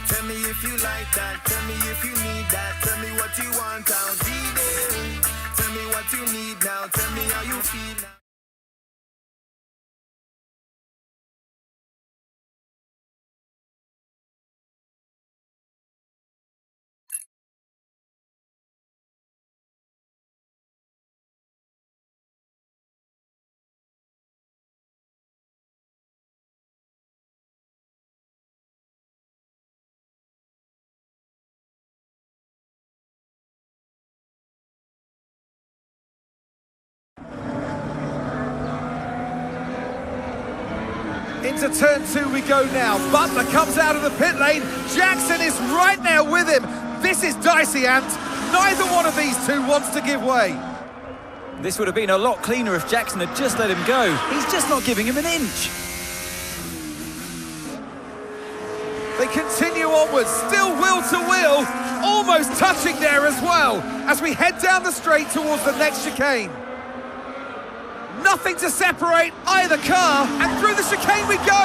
Tell me if you like that, tell me if you need that, tell me what you want out there. Tell me what you need now, tell me how you feel now. Into turn two we go now. Butler comes out of the pit lane. Jackson is right there with him. This is dicey, Ant. Neither one of these two wants to give way. This would have been a lot cleaner if Jackson had just let him go. He's just not giving him an inch. They continue onwards, still wheel to wheel, almost touching there as well, as we head down the straight towards the next chicane. Nothing to separate either car, and through the chicane we go.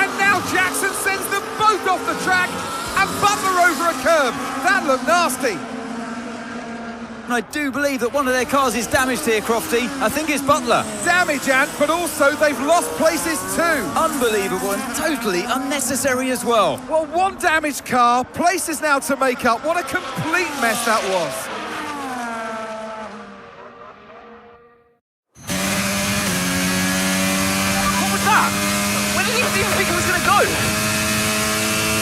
And now Jackson sends them both off the track, and Butler over a curb. That looked nasty. And I do believe that one of their cars is damaged here, Crofty. I think it's Butler. Damage, Ant, but also they've lost places too. Unbelievable and totally unnecessary as well. Well, one damaged car, places now to make up. What a complete mess that was.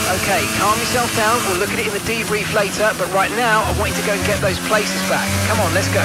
Okay, calm yourself down. We'll look at it in the debrief later, but right now I want you to go and get those places back. Come on, let's go.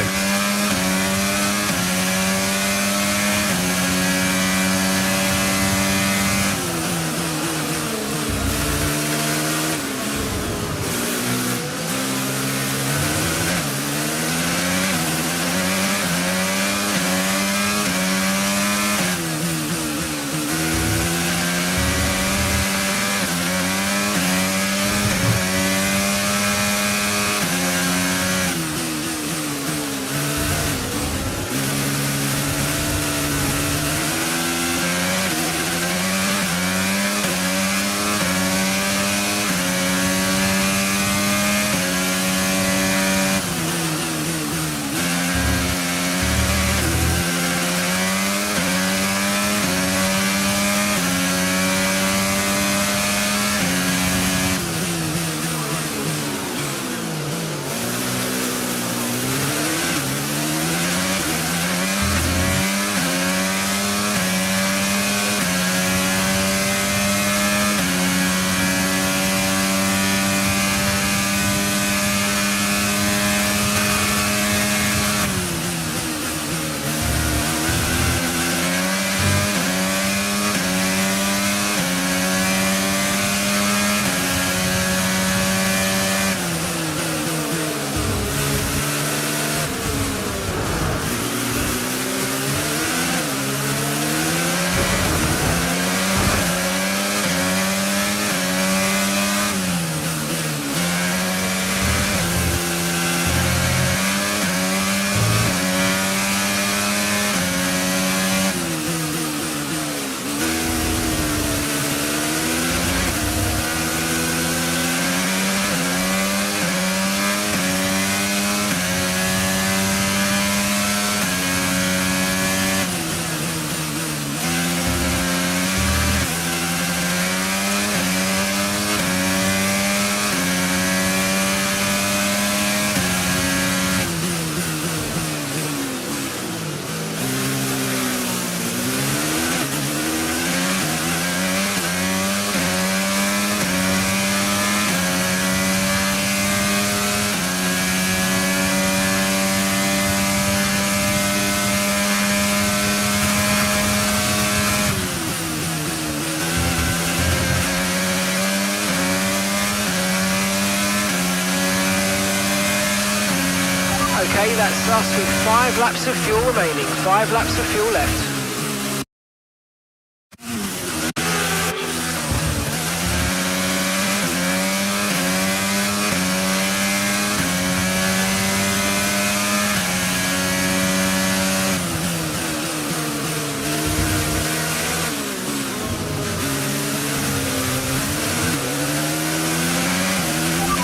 Okay, that's us with 5 laps of fuel remaining. 5 laps of fuel left.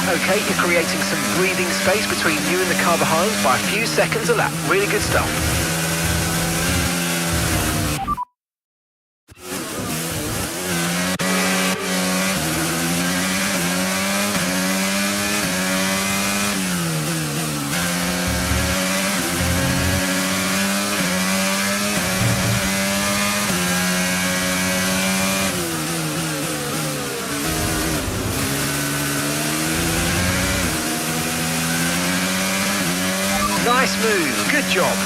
Okay, you're creating some breathing space between you and the car behind by a few seconds a lap. Really good stuff. Nice move, good job.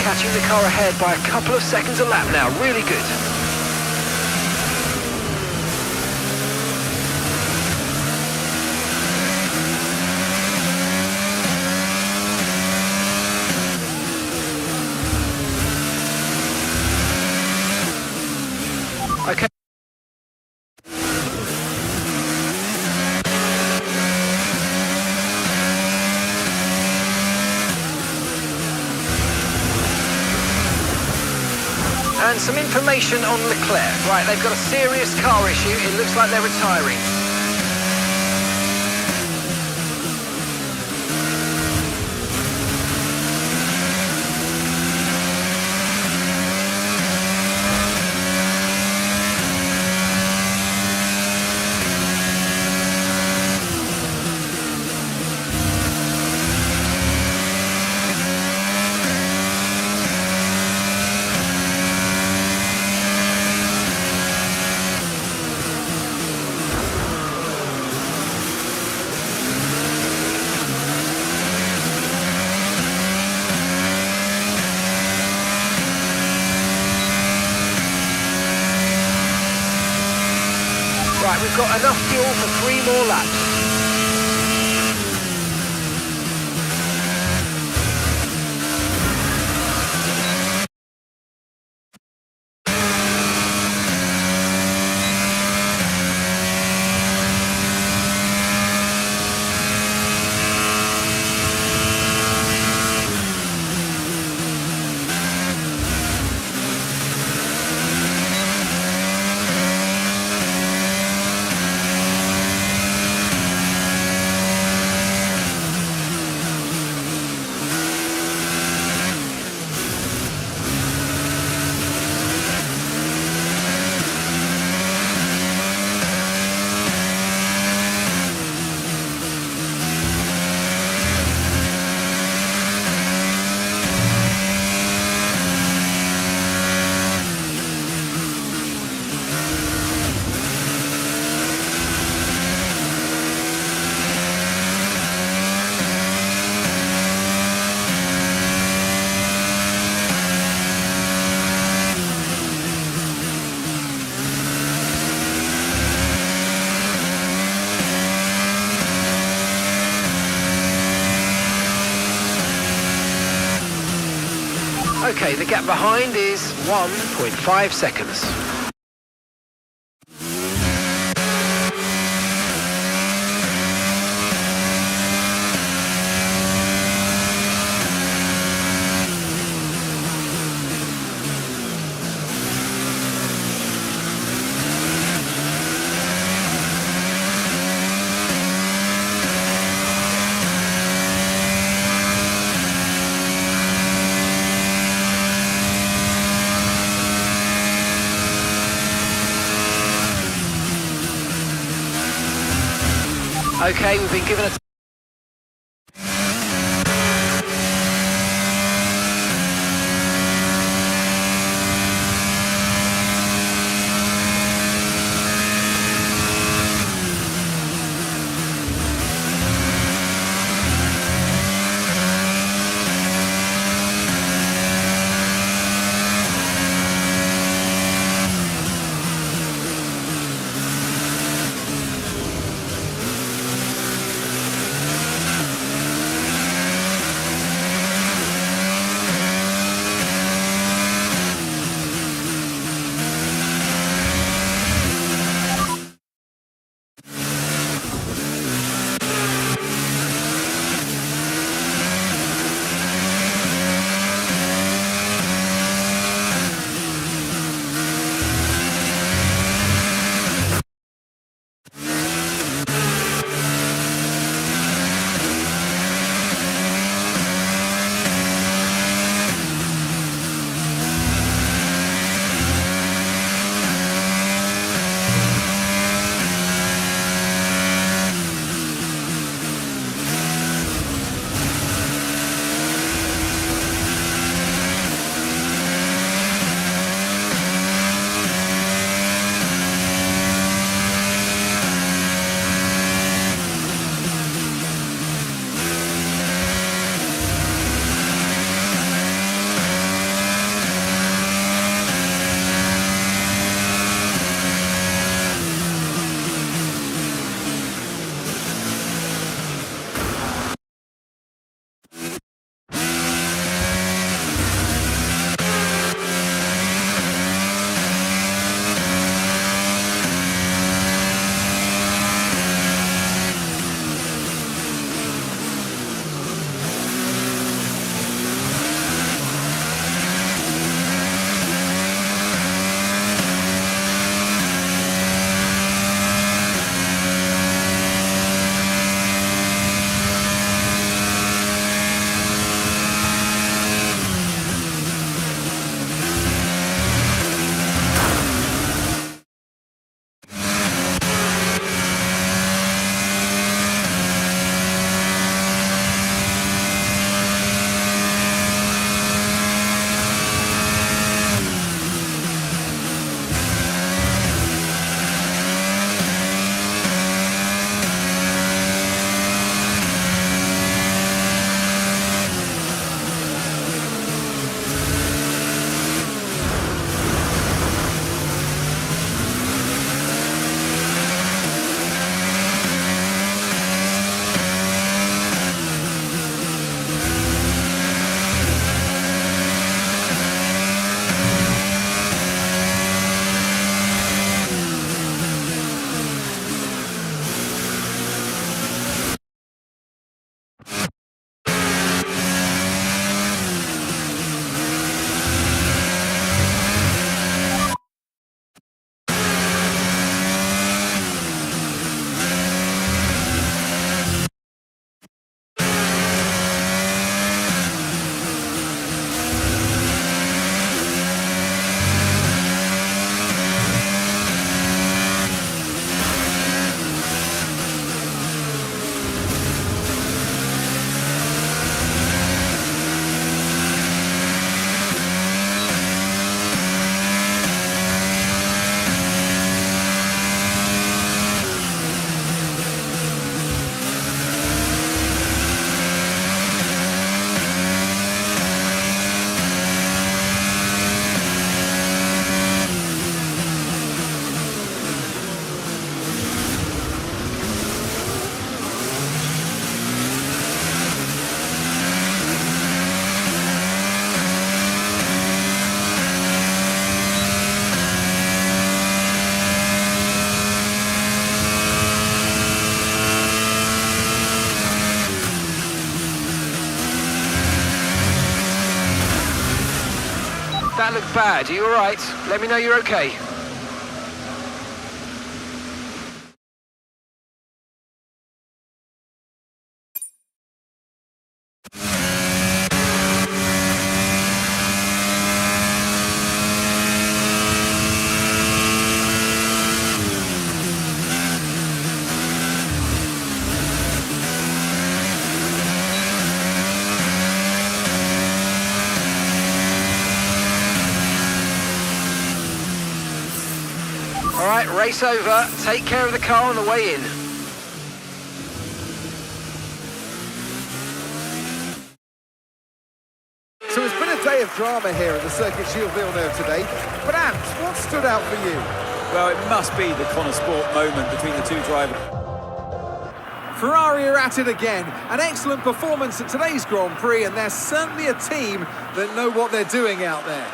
Catching the car ahead by a couple of seconds a lap now, really good. Okay. And some information on Leclerc. Right, they've got a serious car issue. It looks like they're retiring. Right, we've got enough fuel for 3 more laps. Okay, the gap behind is 1.5 seconds. Okay, we've been given a... That looked bad. Are you all right? Let me know you're okay. All right, race over. Take care of the car on the way in. So it's been a day of drama here at the Circuit Gilles Villeneuve today. But Ant, what stood out for you? Well, it must be the Connor Sport moment between the two drivers. Ferrari are at it again. An excellent performance at today's Grand Prix, and they're certainly a team that know what they're doing out there.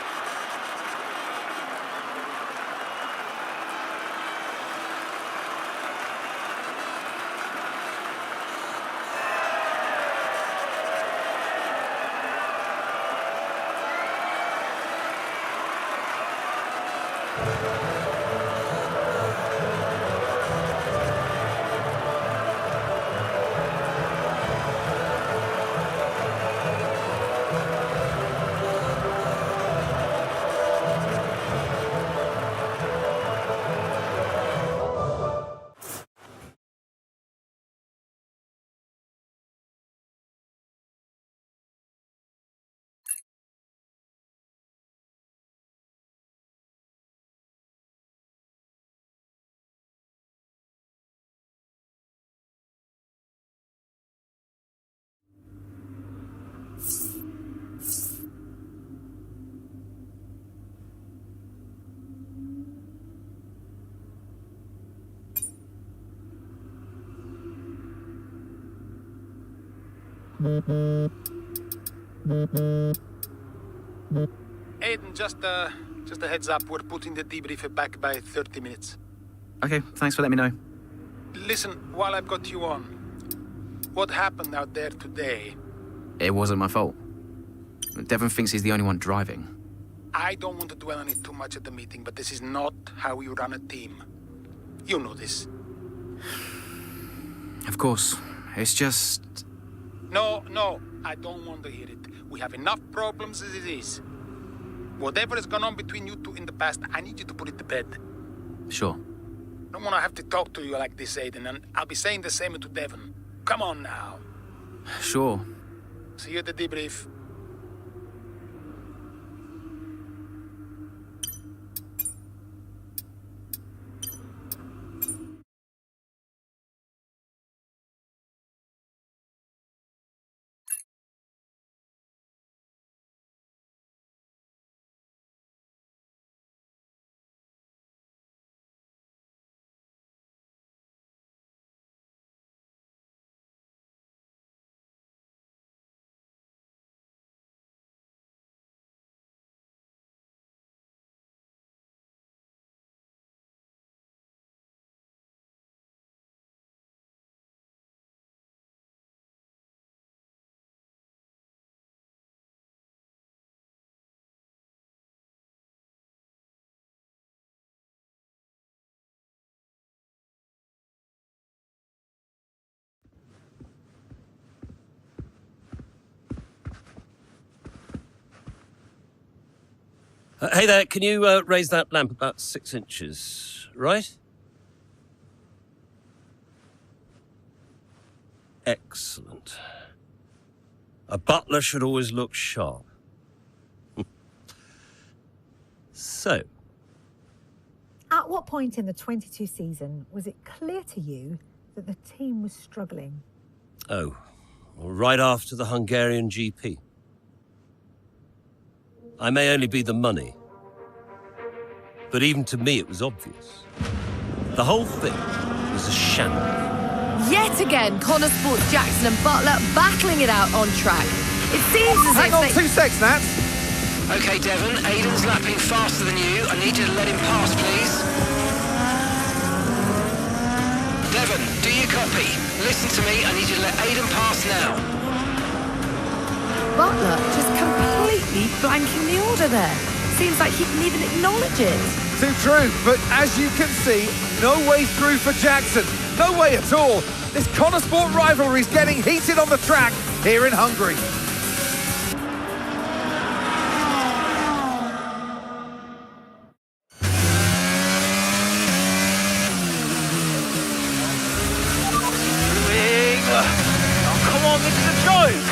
Aiden, just a heads up, we're putting the debrief back by 30 minutes. Okay, thanks for letting me know. Listen, while I've got you on, what happened out there today? It wasn't my fault. Devon thinks he's the only one driving. I don't want to dwell on it too much at the meeting, but this is not how you run a team. You know this. Of course. It's just... No, I don't want to hear it. We have enough problems as it is. Whatever has gone on between you two in the past, I need you to put it to bed. Sure. I don't want to have to talk to you like this, Aiden, and I'll be saying the same to Devon. Come on now. Sure. See you at the debrief. Hey there, can you raise that lamp about 6 inches, right? Excellent. A butler should always look sharp. So. At what point in the 22 season was it clear to you that the team was struggling? Oh, well, right after the Hungarian GP. I may only be the money, but even to me it was obvious. The whole thing was a shambles. Yet again, Connor Sports, Jackson and Butler battling it out on track. It seems as Hang if on they... 2 seconds, Nat. Okay, Devon, Aiden's lapping faster than you. I need you to let him pass, please. Devon, do you copy? Listen to me, I need you to let Aiden pass now. Butler just completely blanking the order there. seems like he can even acknowledge it. Too true, but as you can see, no way through for Jackson. No way at all. This Connosport rivalry is getting heated on the track here in Hungary. Oh, come on, this is a joke!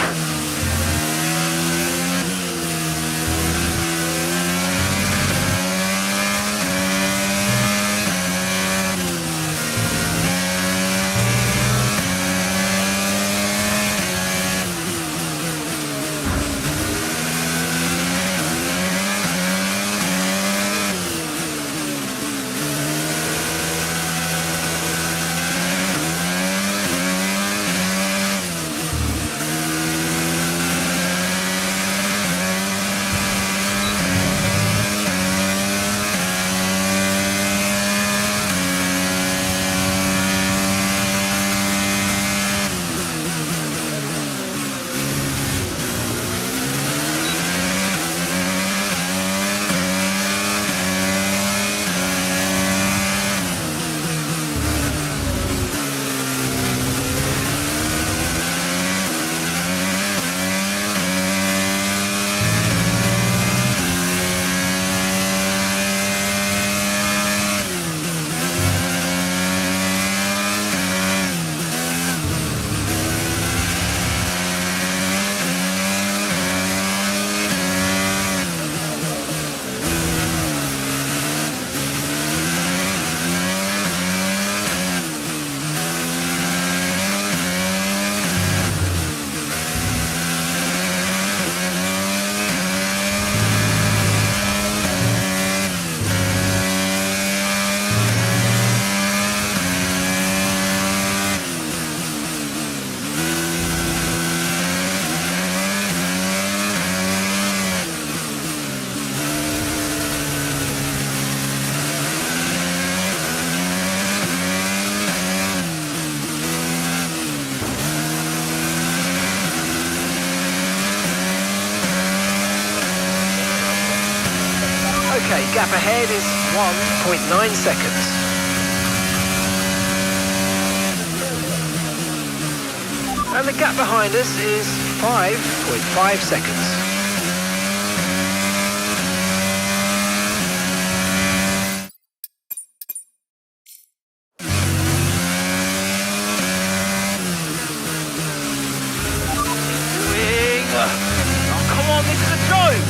Okay, gap ahead is 1.9 seconds. And the gap behind us is 5.5 seconds. Oh, come on, this is a joke!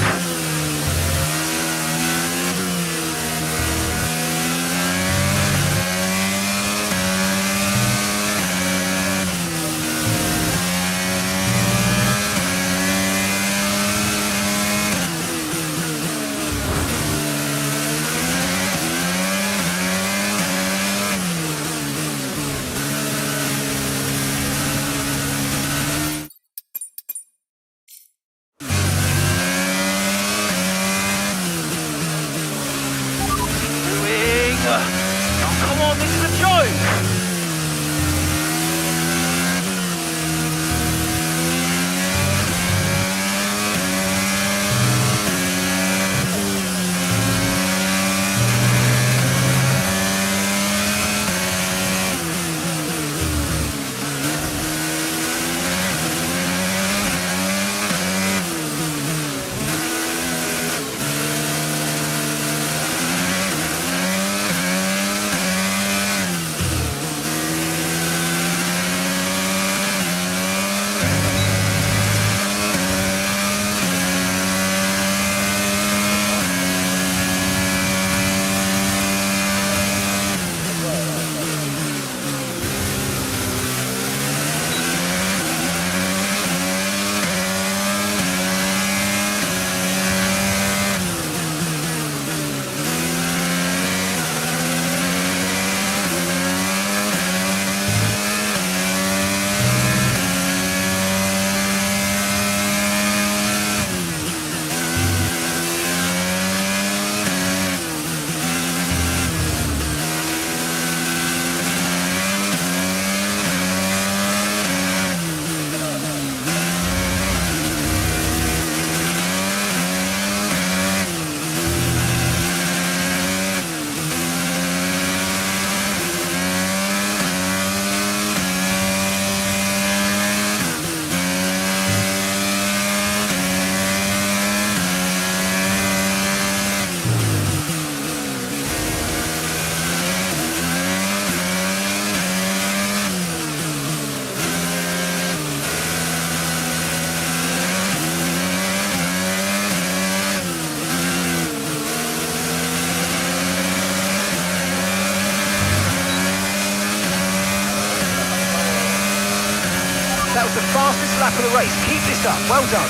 the fastest lap of the race. Keep this up. Well done.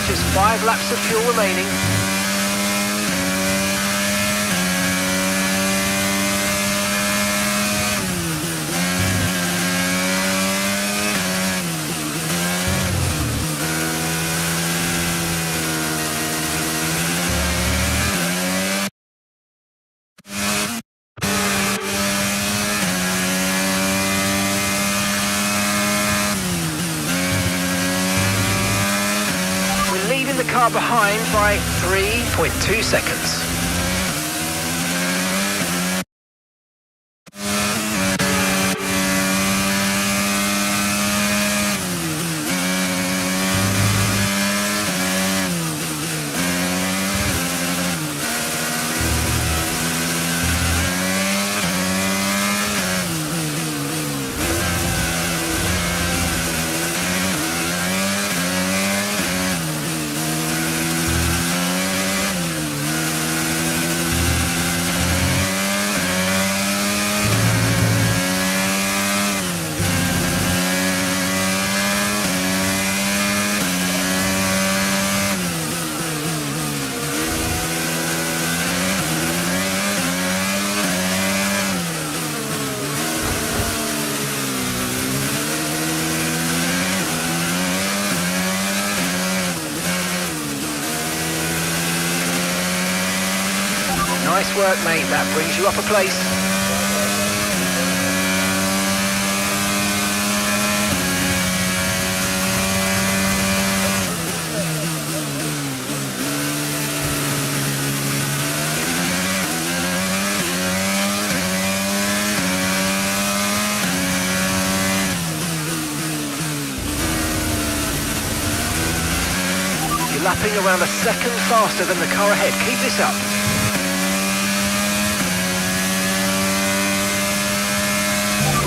Just 5 laps of fuel remaining. The car behind by 3.2 seconds. Nice work, mate. That brings you up a place. You're lapping around a second faster than the car ahead. Keep this up.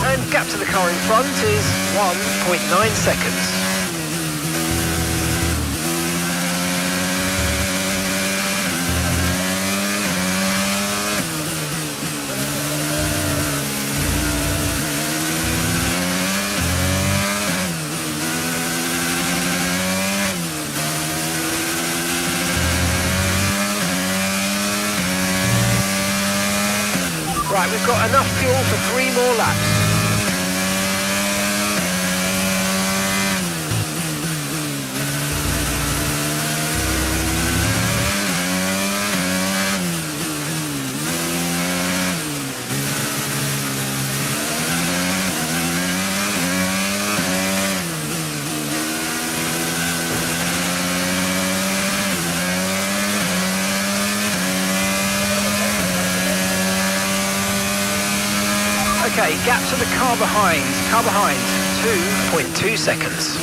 And gap to the car in front is 1.9 seconds. Right, we've got enough fuel for 3 more laps. Okay, gap to the car behind. 2.2 seconds.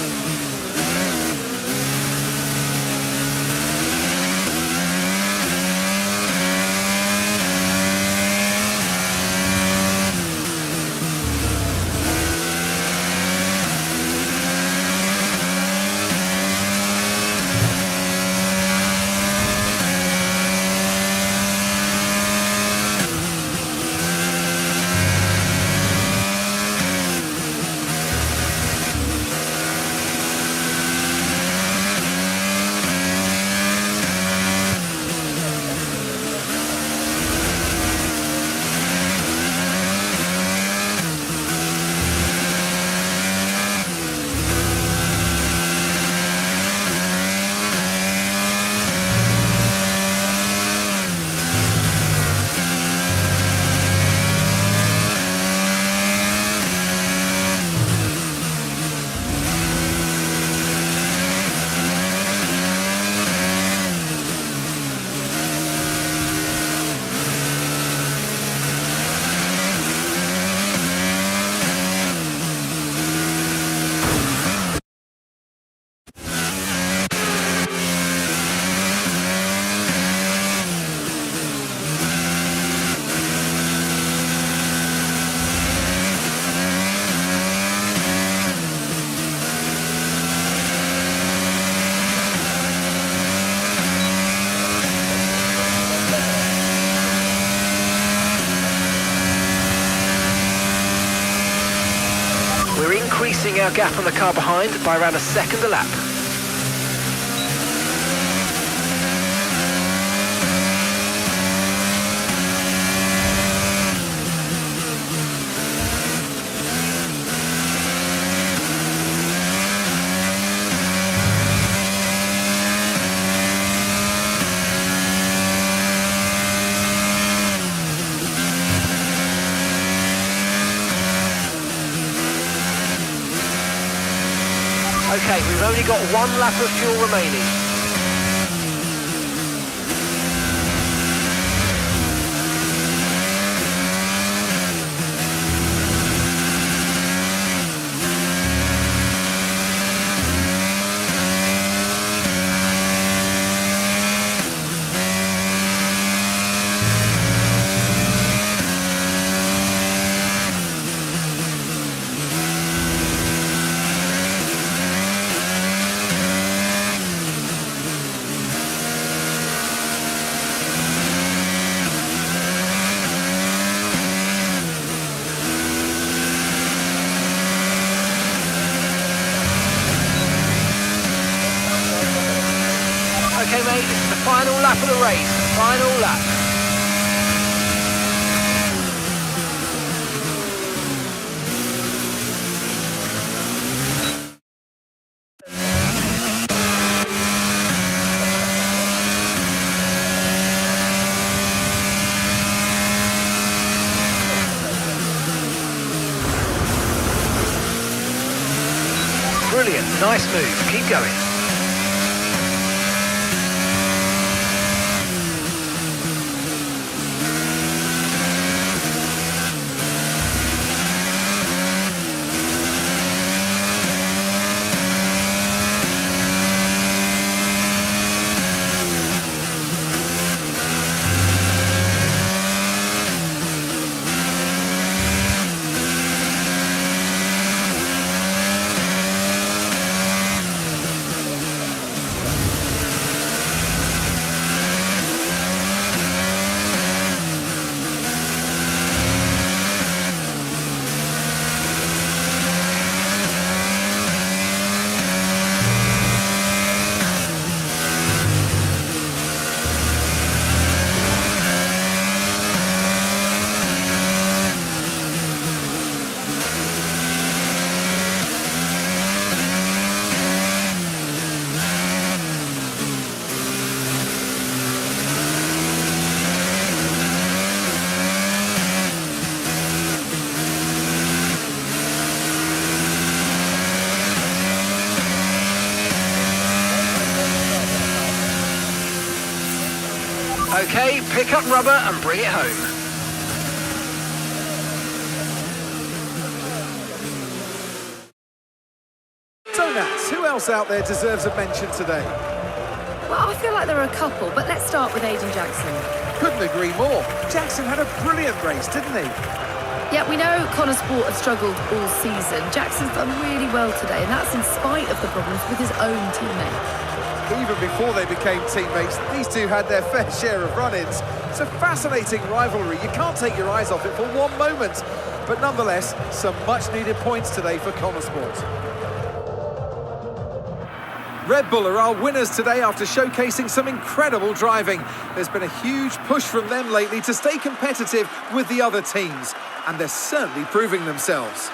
increasing our gap on the car behind by around a second a lap. Okay, we've only got 1 lap of fuel remaining. Okay, mate, this is the final lap of the race. Final lap. Brilliant, nice move. Keep going. Okay, pick up rubber and bring it home. So Nats, who else out there deserves a mention today? Well, I feel like there are a couple, but let's start with Aiden Jackson. Couldn't agree more. Jackson had a brilliant race, didn't he? Yeah, we know Connor Sport have struggled all season. Jackson's done really well today, and that's in spite of the problems with his own teammate. Even before they became teammates, these two had their fair share of run-ins. It's a fascinating rivalry. You can't take your eyes off it for one moment. But nonetheless, some much-needed points today for Connor Sport. Red Bull are our winners today after showcasing some incredible driving. There's been a huge push from them lately to stay competitive with the other teams, and they're certainly proving themselves.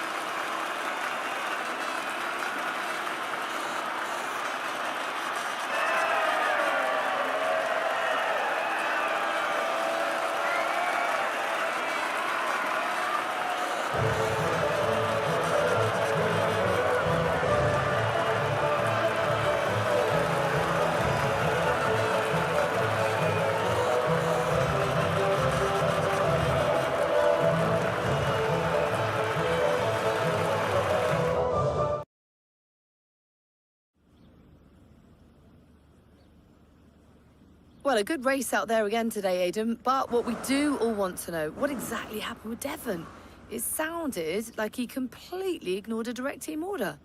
Well, a good race out there again today, Aidan, but what we do all want to know, what exactly happened with Devon? It sounded like he completely ignored a direct team order.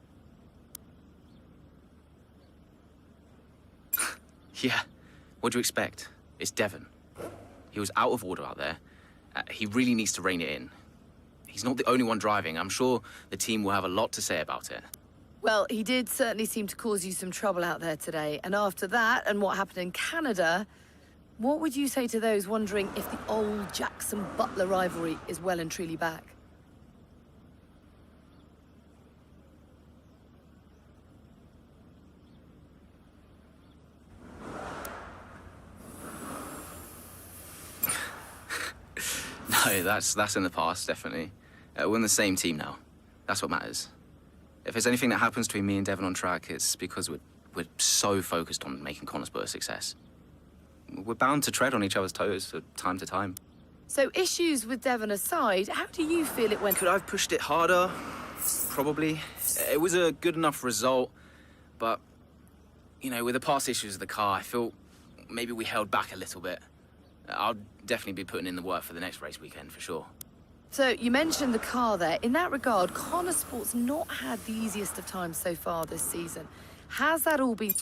Yeah, what do you expect? It's Devon. He was out of order out there. He really needs to rein it in. He's not the only one driving. I'm sure the team will have a lot to say about it. Well, he did certainly seem to cause you some trouble out there today. And after that, and what happened in Canada, what would you say to those wondering if the old Jackson-Butler rivalry is well and truly back? No, that's in the past, definitely. We're in the same team now. That's what matters. If there's anything that happens between me and Devon on track, it's because we're so focused on making Konnersport a success. We're bound to tread on each other's toes from time to time. So issues with Devon aside, how do you feel it went? Could I have pushed it harder? Probably. It was a good enough result, but, you know, with the past issues of the car, I feel maybe we held back a little bit. I'll definitely be putting in the work for the next race weekend, for sure. So you mentioned the car there. In that regard, Konnersport's not had the easiest of times so far this season. Has that all been...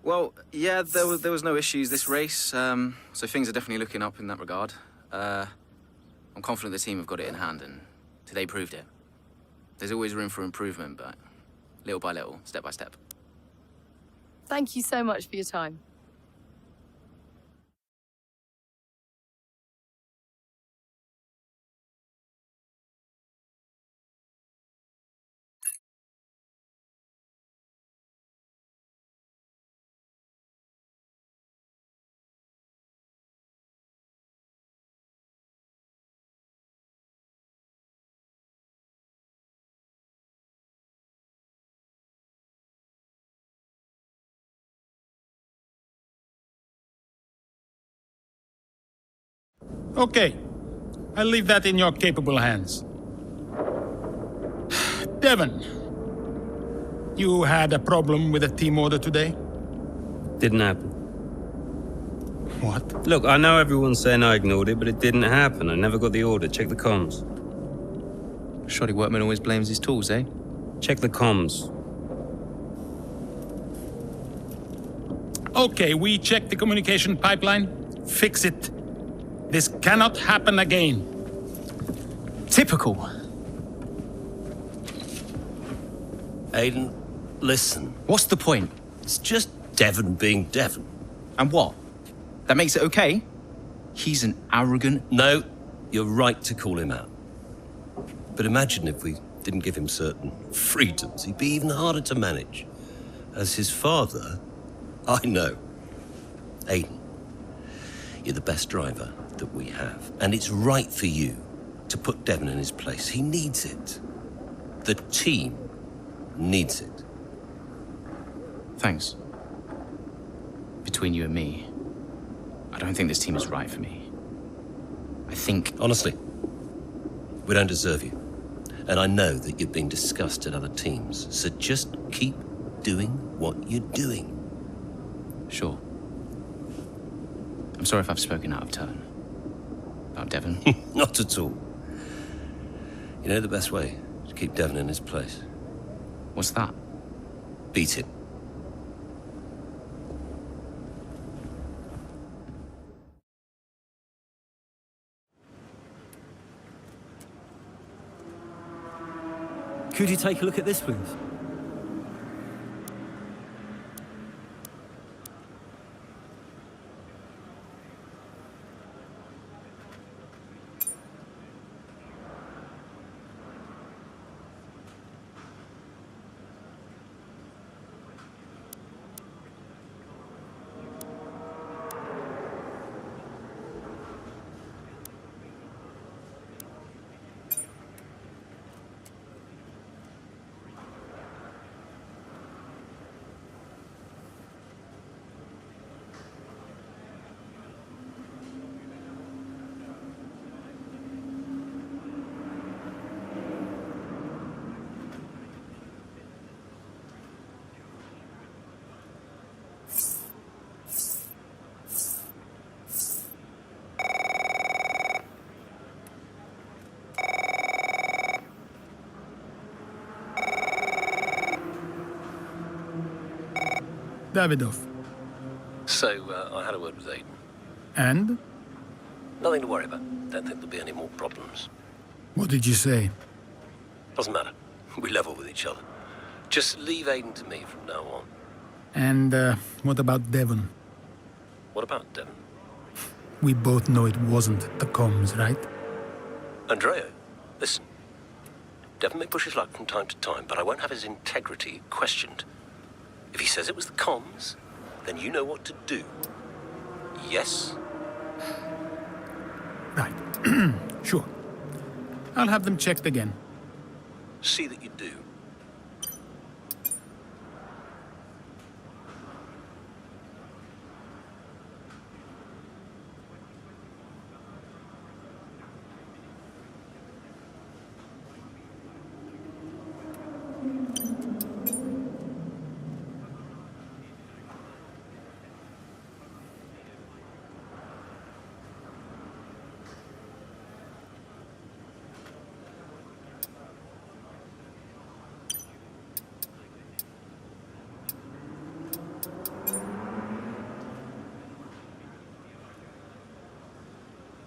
Well, yeah, there was no issues this race, so things are definitely looking up in that regard. I'm confident the team have got it in hand, and today proved it. There's always room for improvement, but little by little, step by step. Thank you so much for your time. Okay, I'll leave that in your capable hands. Devon, you had a problem with a team order today? Didn't happen. What? Look, I know everyone's saying I ignored it, but it didn't happen. I never got the order. Check the comms. Shoddy workman always blames his tools, eh? Check the comms. Okay, we checked the communication pipeline. Fix it. This cannot happen again. Typical. Aiden, listen. What's the point? It's just Devon being Devon. And what? That makes it okay? He's an arrogant... No, you're right to call him out. But imagine if we didn't give him certain freedoms. He'd be even harder to manage. As his father, I know. Aiden, you're the best driver that we have. And it's right for you to put Devon in his place. He needs it. The team needs it. Thanks. Between you and me, I don't think this team is right for me. I think... Honestly, we don't deserve you. And I know that you're being discussed at other teams. So just keep doing what you're doing. Sure. I'm sorry if I've spoken out of turn. About Devon. Not at all. You know the best way to keep Devon in his place? What's that? Beat him. Could you take a look at this, please? Davidoff. So, I had a word with Aiden. And? Nothing to worry about. Don't think there'll be any more problems. What did you say? Doesn't matter. We level with each other. Just leave Aiden to me from now on. And what about Devon? What about Devon? We both know it wasn't the comms, right? Andrea, listen. Devon may push his luck from time to time, but I won't have his integrity questioned. If he says it was the comms, then you know what to do. Yes? Right. Sure. I'll have them checked again. See that you do.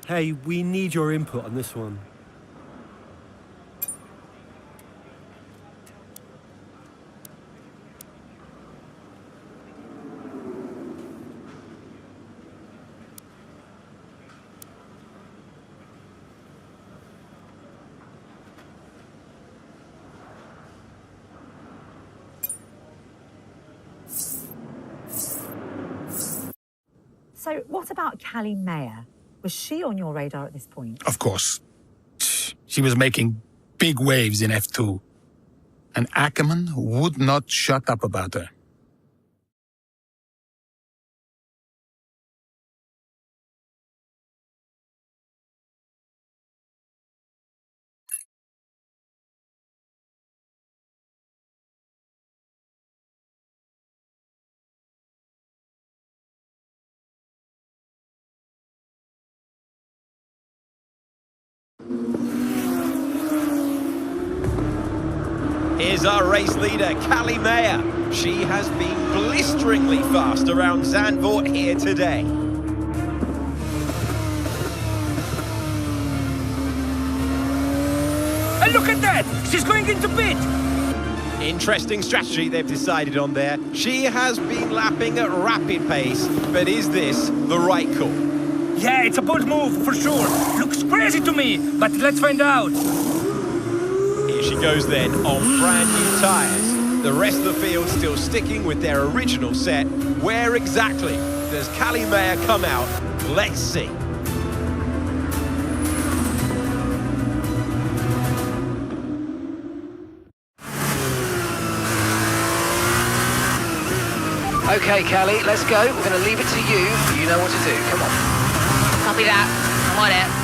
Hey, we need your input on this one. So, what about Callie Mayer? Was she on your radar at this point? Of course. She was making big waves in F2. And Ackerman would not shut up about her. Here's our race leader, Callie Mayer. She has been blisteringly fast around Zandvoort here today. And look at that! She's going into pit! Interesting strategy they've decided on there. She has been lapping at rapid pace, but is this the right call? Yeah, it's a bold move, for sure. Looks crazy to me, but let's find out. Here she goes then, on brand new tyres. The rest of the field still sticking with their original set. Where exactly does Callie Mayer come out? Let's see. Okay, Callie, let's go. We're going to leave it to you. You know what to do. Come on. Copy that. I'm on it.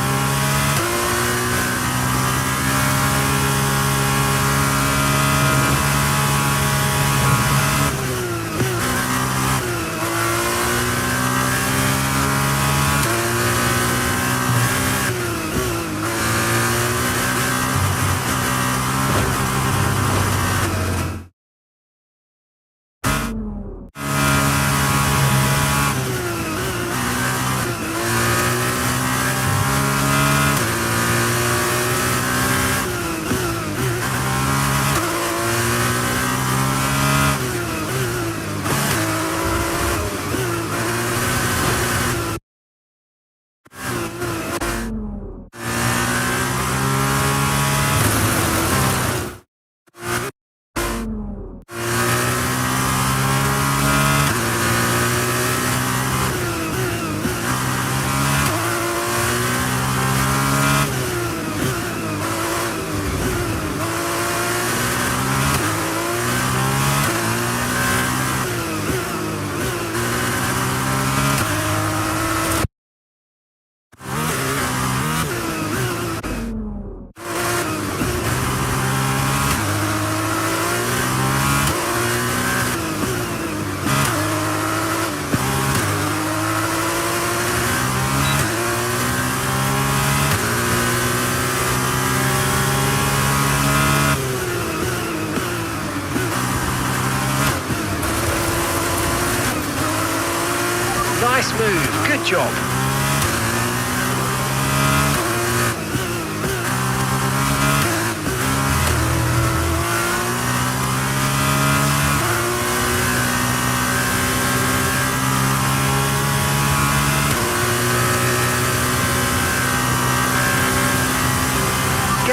Nice move. Good job.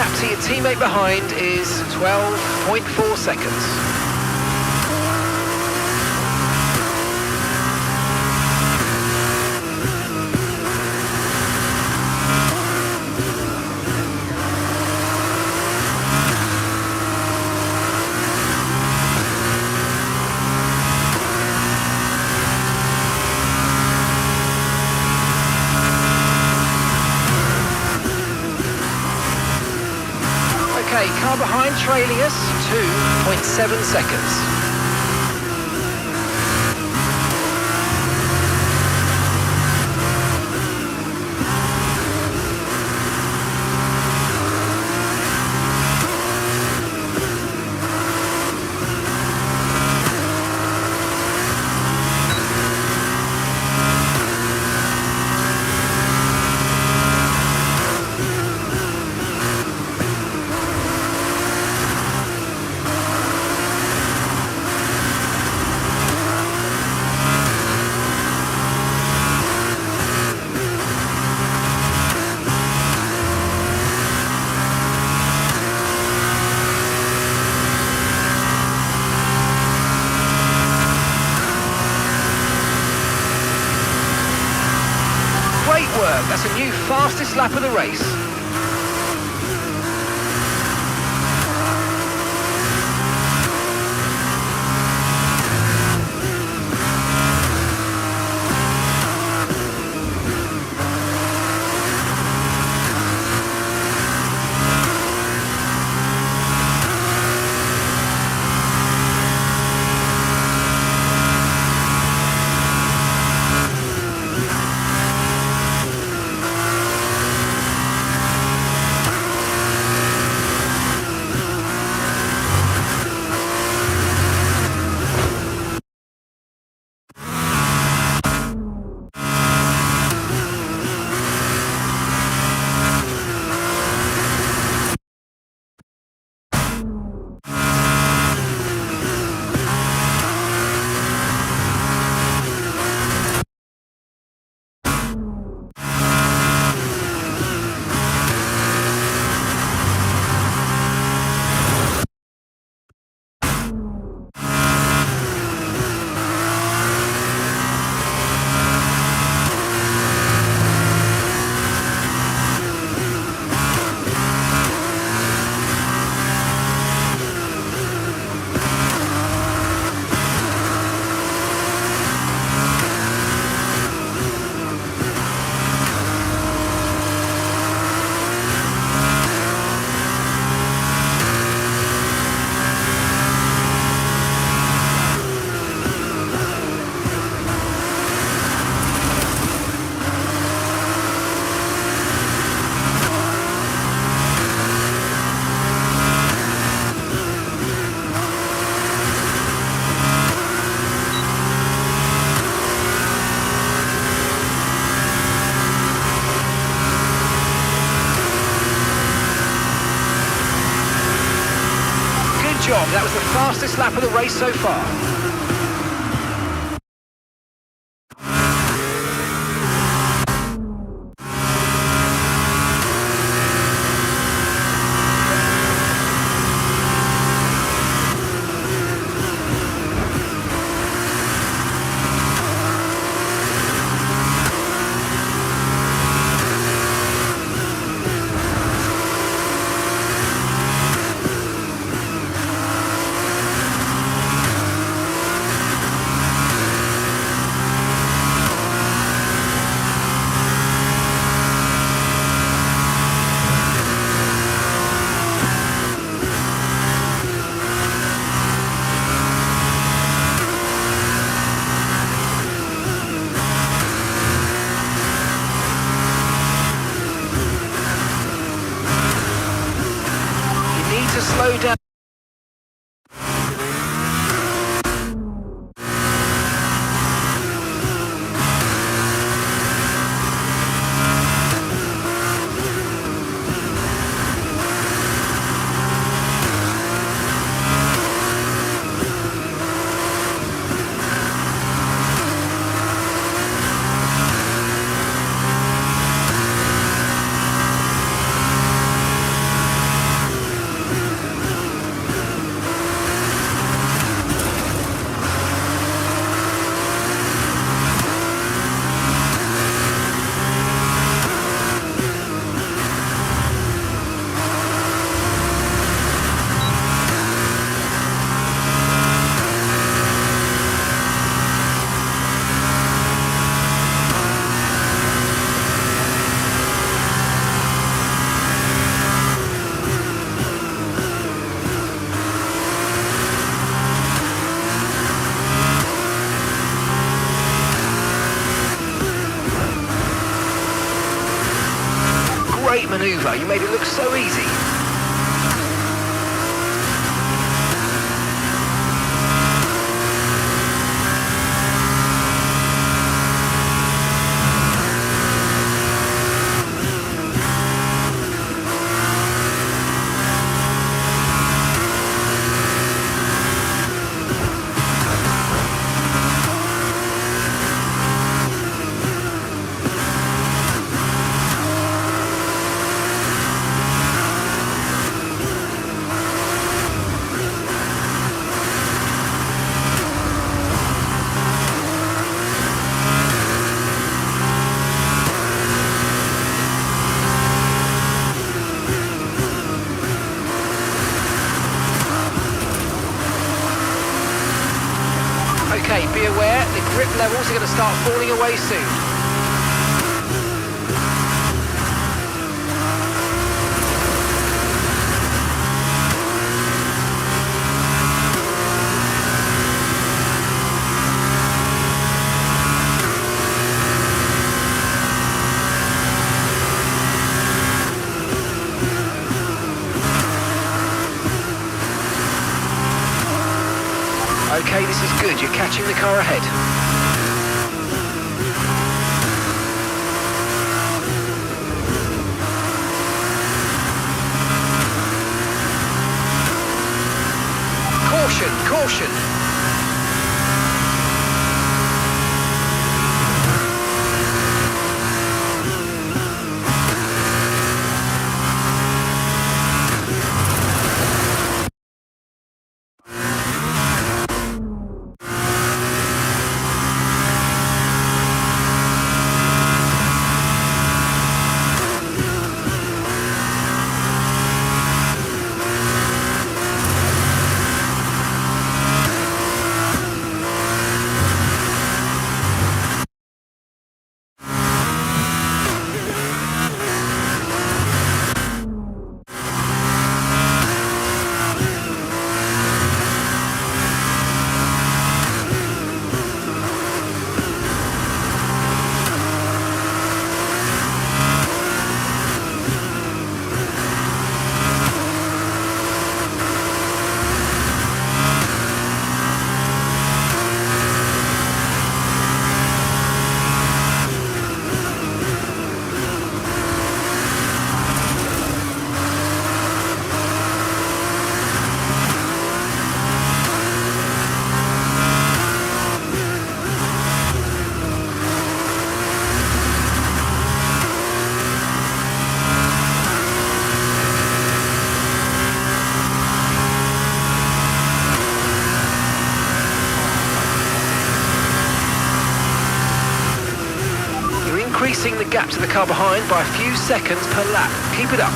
gap to your teammate behind is 12.4 seconds. Okay, car behind trailing us, 2.7 seconds. Great work, that's a new fastest lap of the race. Job. That was the fastest lap of the race so far. Slow down. over. You made it look so easy. Okay, be aware, the grip levels are going to start falling away soon. Okay, this is good. You're catching the car ahead. Caution, caution. Increasing the gap to the car behind by a few seconds per lap. Keep it up.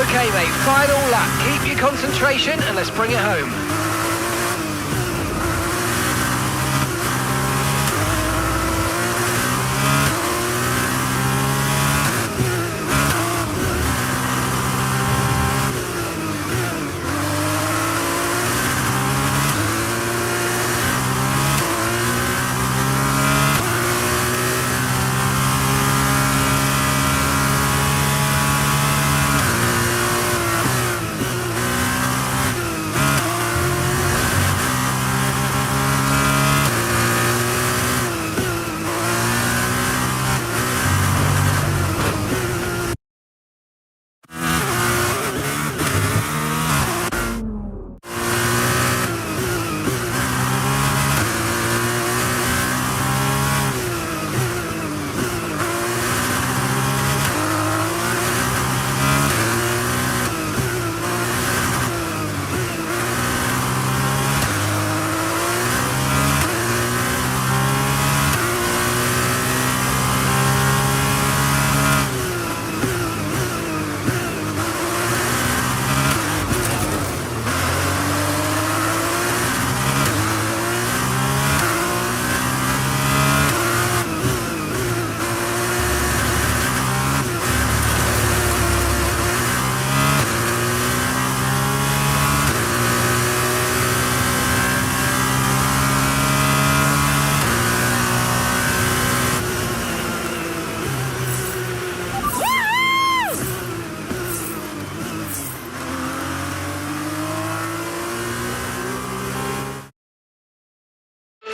Okay, mate, final lap. Keep your concentration and let's bring it home.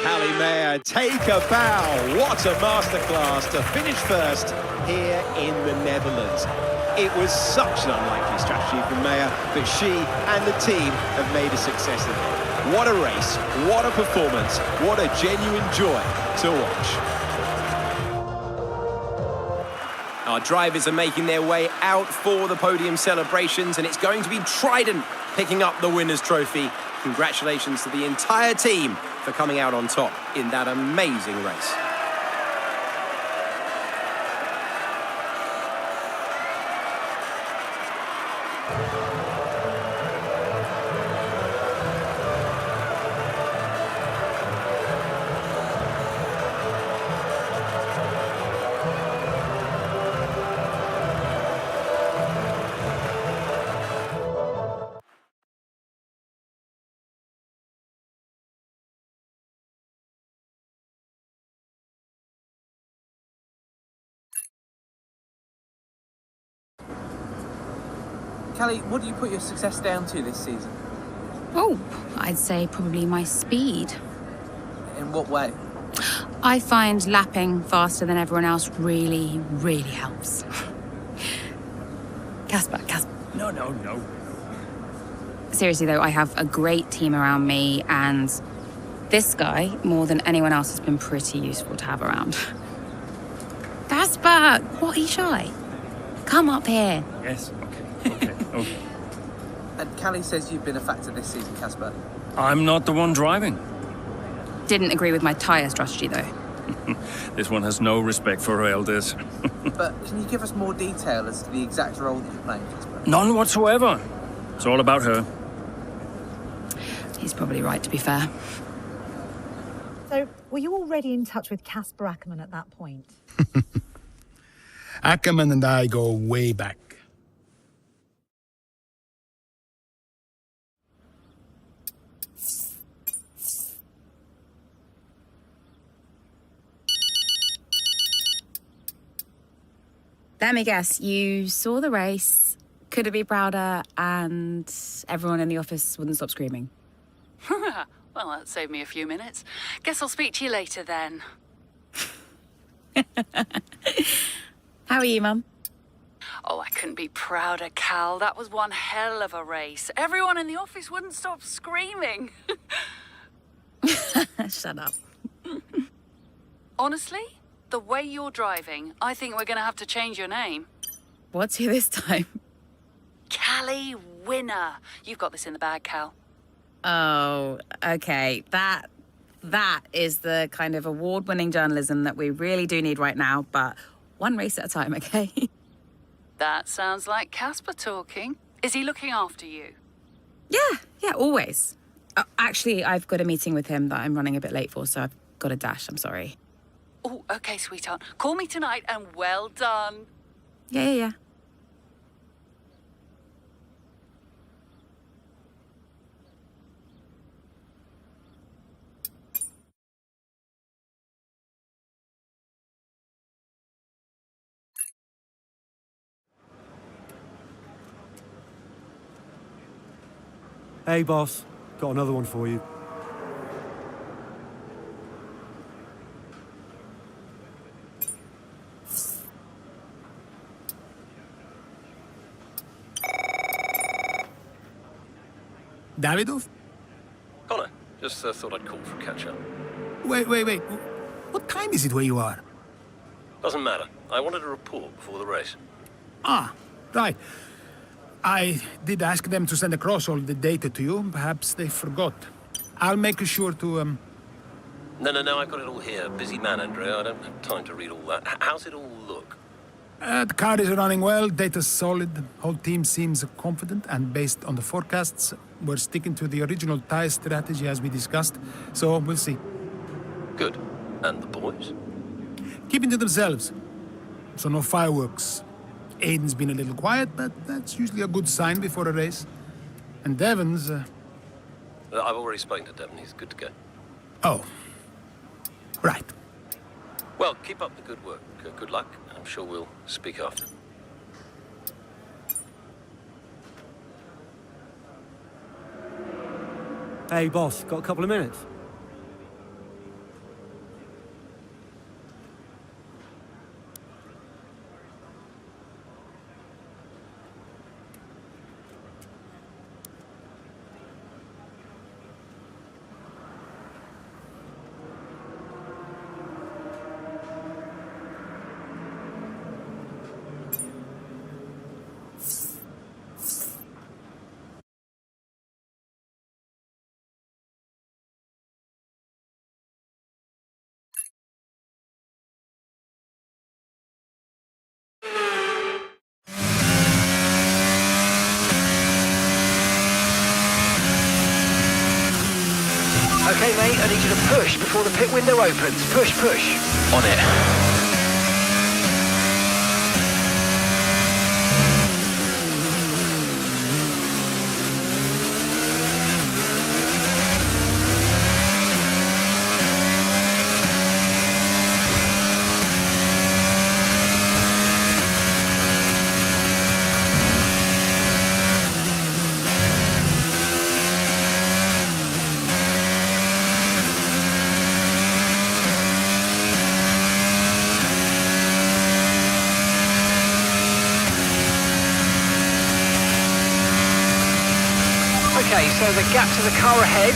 Callie Mayer, take a bow. What a masterclass to finish first here in the Netherlands. It was such an unlikely strategy from Mayer, but she and the team have made a success of it. What a race, what a performance, what a genuine joy to watch. Our drivers are making their way out for the podium celebrations, and it's going to be Trident picking up the winner's trophy. Congratulations to the entire team for coming out on top in that amazing race. Callie, what do you put your success down to this season? Oh, I'd say probably my speed. In what way? I find lapping faster than everyone else really, really helps. Casper. No. Seriously though, I have a great team around me, and this guy, more than anyone else, has been pretty useful to have around. Casper, what are you shy? Come up here. Yes, okay. And Callie says you've been a factor this season, Casper. I'm not the one driving. Didn't agree with my tyre strategy though. This one has no respect for her elders. But can you give us more detail as to the exact role that you're playing, Casper? None whatsoever. It's all about her. He's probably right, to be fair. So, were you already in touch with Casper Ackerman at that point? Ackerman and I go way back. Let me guess, you saw the race, couldn't be prouder, and everyone in the office wouldn't stop screaming. Well, that saved me a few minutes. Guess I'll speak to you later then. How are you, Mum? Oh, I couldn't be prouder, Cal. That was one hell of a race. Everyone in the office wouldn't stop screaming. Shut up. Honestly, the way you're driving, I think we're going to have to change your name. What's here this time? Callie Winner. You've got this in the bag, Cal. Oh, okay. That is the kind of award-winning journalism that we really do need right now, but one race at a time, okay? That sounds like Casper talking. Is he looking after you? Yeah, always. Actually, I've got a meeting with him that I'm running a bit late for, so I've got to dash. I'm sorry. Oh, okay, sweetheart. Call me tonight and well done. Yeah. Hey, boss. Got another one for you. Davidov? Connor, just thought I'd call for a catch-up. Wait. What time is it where you are? Doesn't matter. I wanted a report before the race. Ah, right. I did ask them to send across all the data to you. Perhaps they forgot. I'll make sure to, No, I've got it all here. Busy man, Andrea. I don't have time to read all that. How's it all look? The car is running well, data's solid. The whole team seems confident, and based on the forecasts, we're sticking to the original tire strategy as we discussed. So we'll see. Good. And the boys? Keeping to themselves. So no fireworks. Aiden's been a little quiet, but that's usually a good sign before a race. And Devon's... I've already spoken to Devon. He's good to go. Oh. Right. Well, keep up the good work. Good luck. I'm sure we'll speak after. Hey, boss. Got a couple of minutes? Okay, mate, I need you to push before the pit window opens. Push. On it. Okay, so the gap to the car ahead,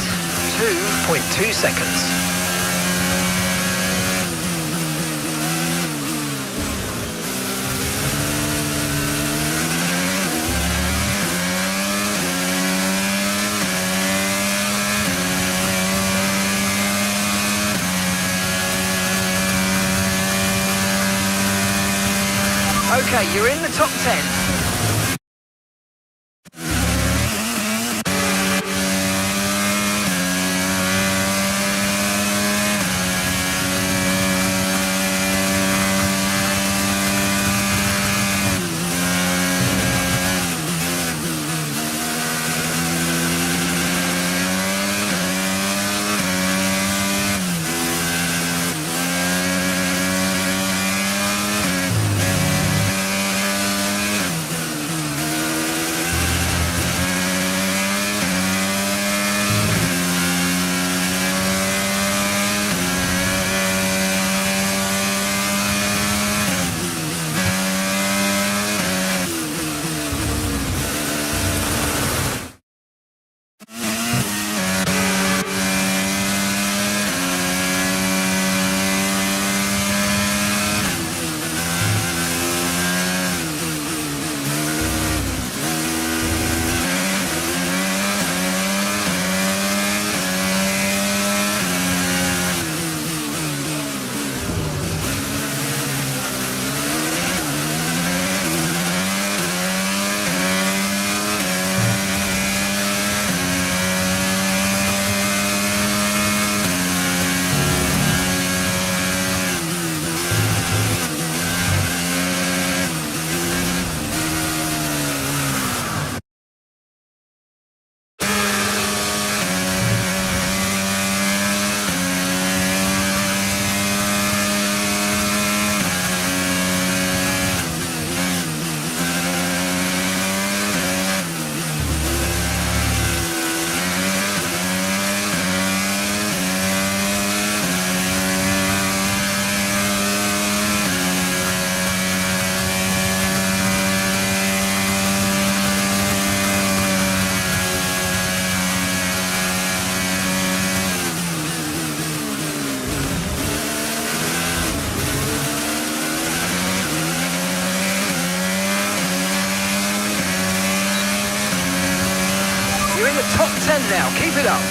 2.2 seconds. Okay, you're in the top 10. 10 now, keep it up.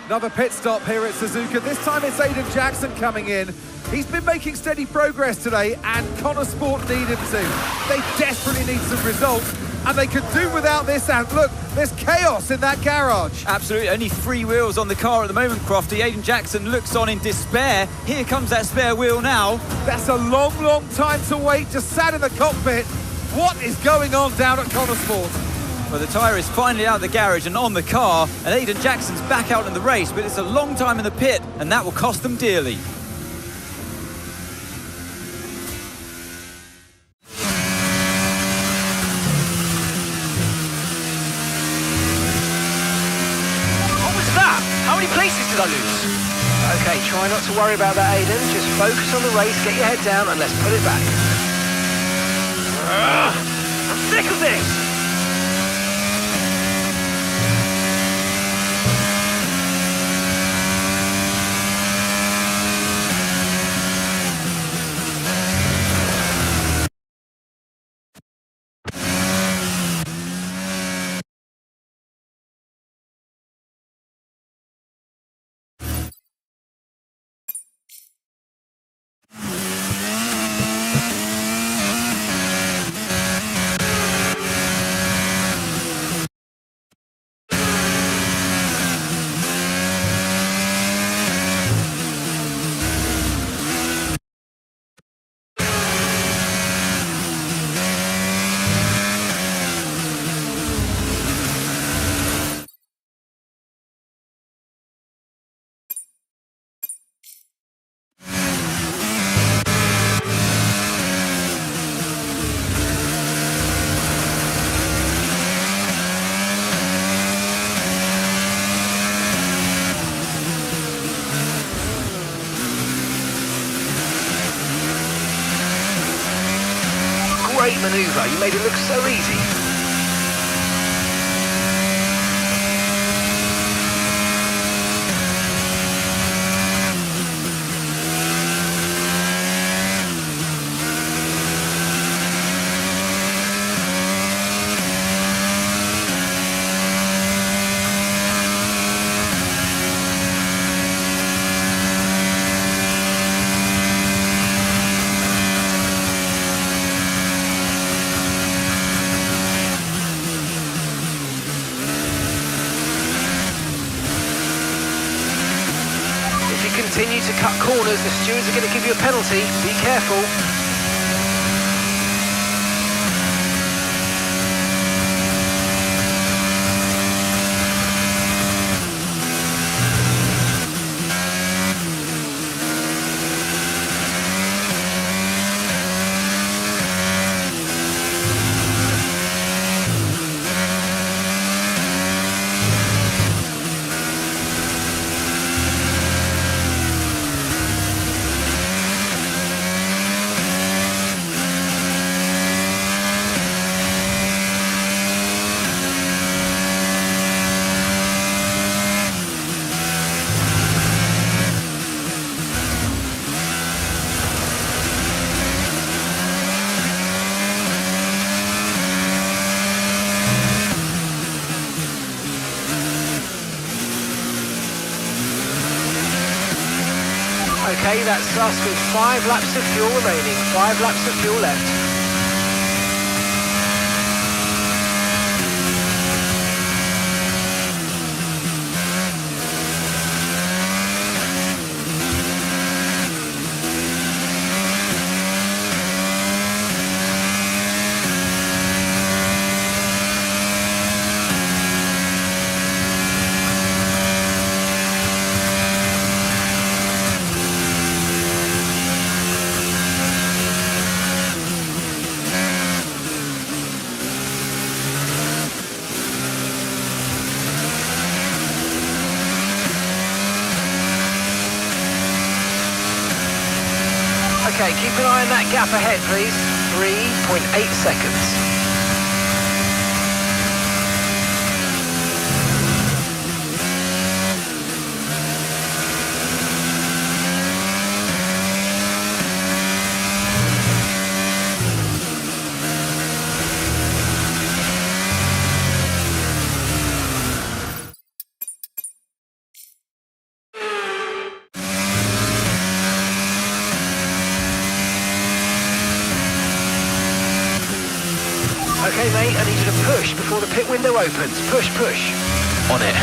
Another pit stop here at Suzuka. This time it's Aiden Jackson coming in. He's been making steady progress today, and Connor Sport need him to. They desperately need some results, and they could do without this. And look, there's chaos in that garage. Absolutely, only 3 wheels on the car at the moment, Crofty. Aiden Jackson looks on in despair. Here comes that spare wheel now. That's a long, long time to wait, just sat in the cockpit. What is going on down at Connor Sport? Well, the tyre is finally out of the garage and on the car, and Aiden Jackson's back out in the race, but it's a long time in the pit, and that will cost them dearly. What was that? How many places did I lose? Okay, try not to worry about that, Aiden. Just focus on the race, get your head down, and let's put it back. I'm sick of this! Great manoeuvre, you made it look so easy. Continue to cut corners, the stewards are going to give you a penalty. Be careful. Okay, that's us with 5 laps of fuel remaining. 5 laps of fuel left. Okay, keep an eye on that gap ahead, please. 3.8 seconds. Okay, mate, I need you to push before the pit window opens. Push, push. On it.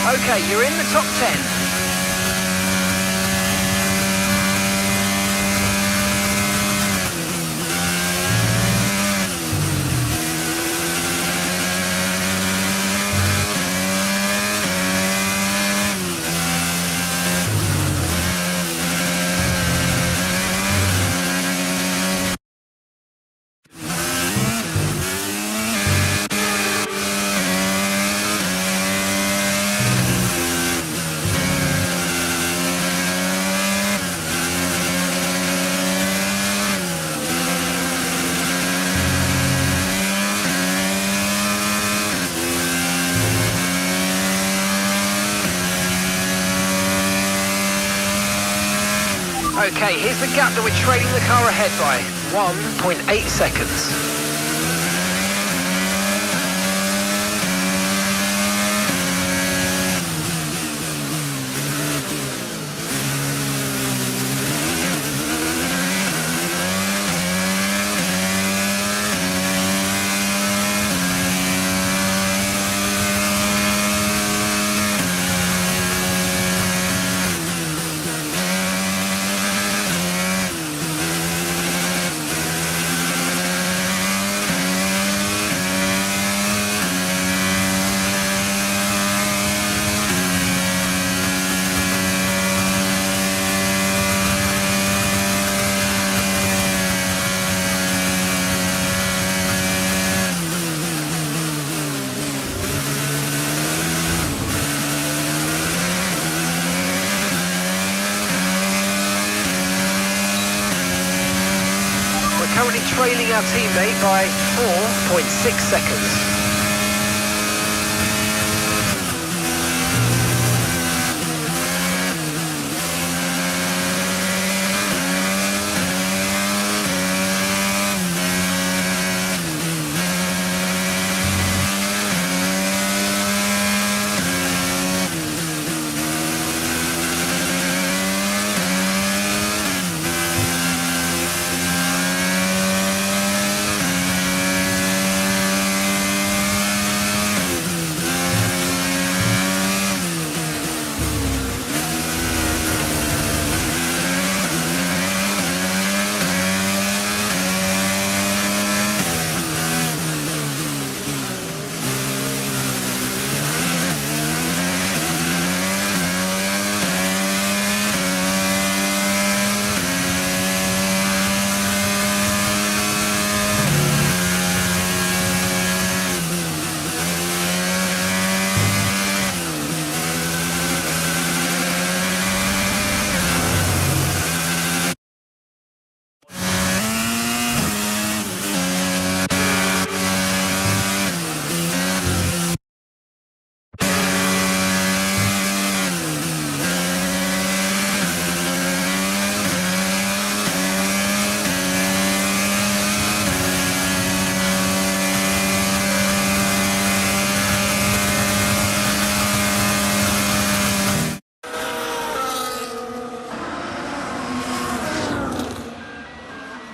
Okay, you're in the top 10. Okay, here's the gap that we're trailing the car ahead by. 1.8 seconds. Currently trailing our teammate by 4.6 seconds.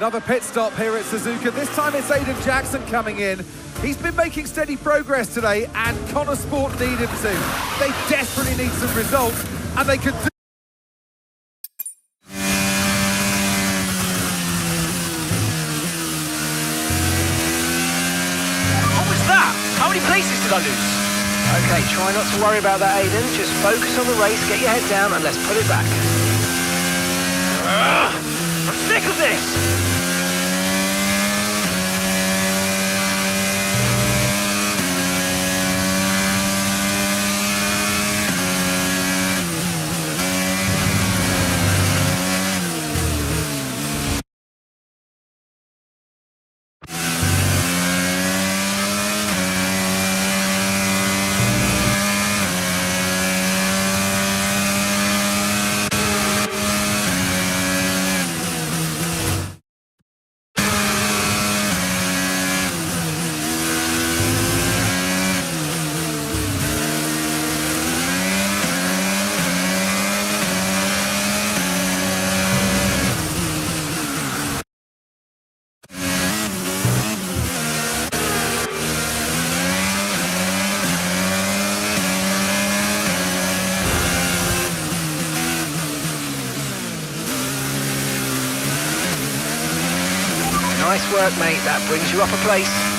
Another pit stop here at Suzuka. This time it's Aiden Jackson coming in. He's been making steady progress today, and Connor Sport need him to. They desperately need some results, and they could do. What was that? How many places did I lose? Okay, try not to worry about that, Aiden. Just focus on the race, get your head down, and let's put it back. I'm sick of this! Nice work, mate. That brings you up a place.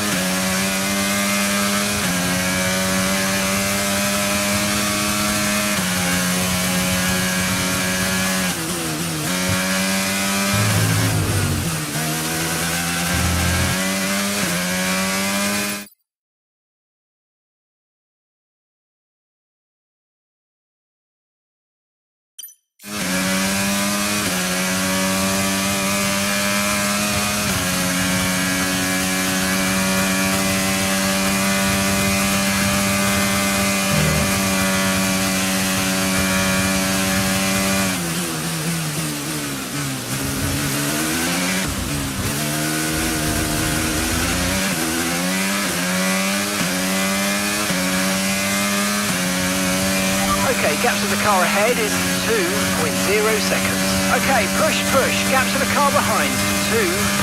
Okay, gap to the car ahead is 2.0 seconds. Okay, push, push. Gap to the car behind,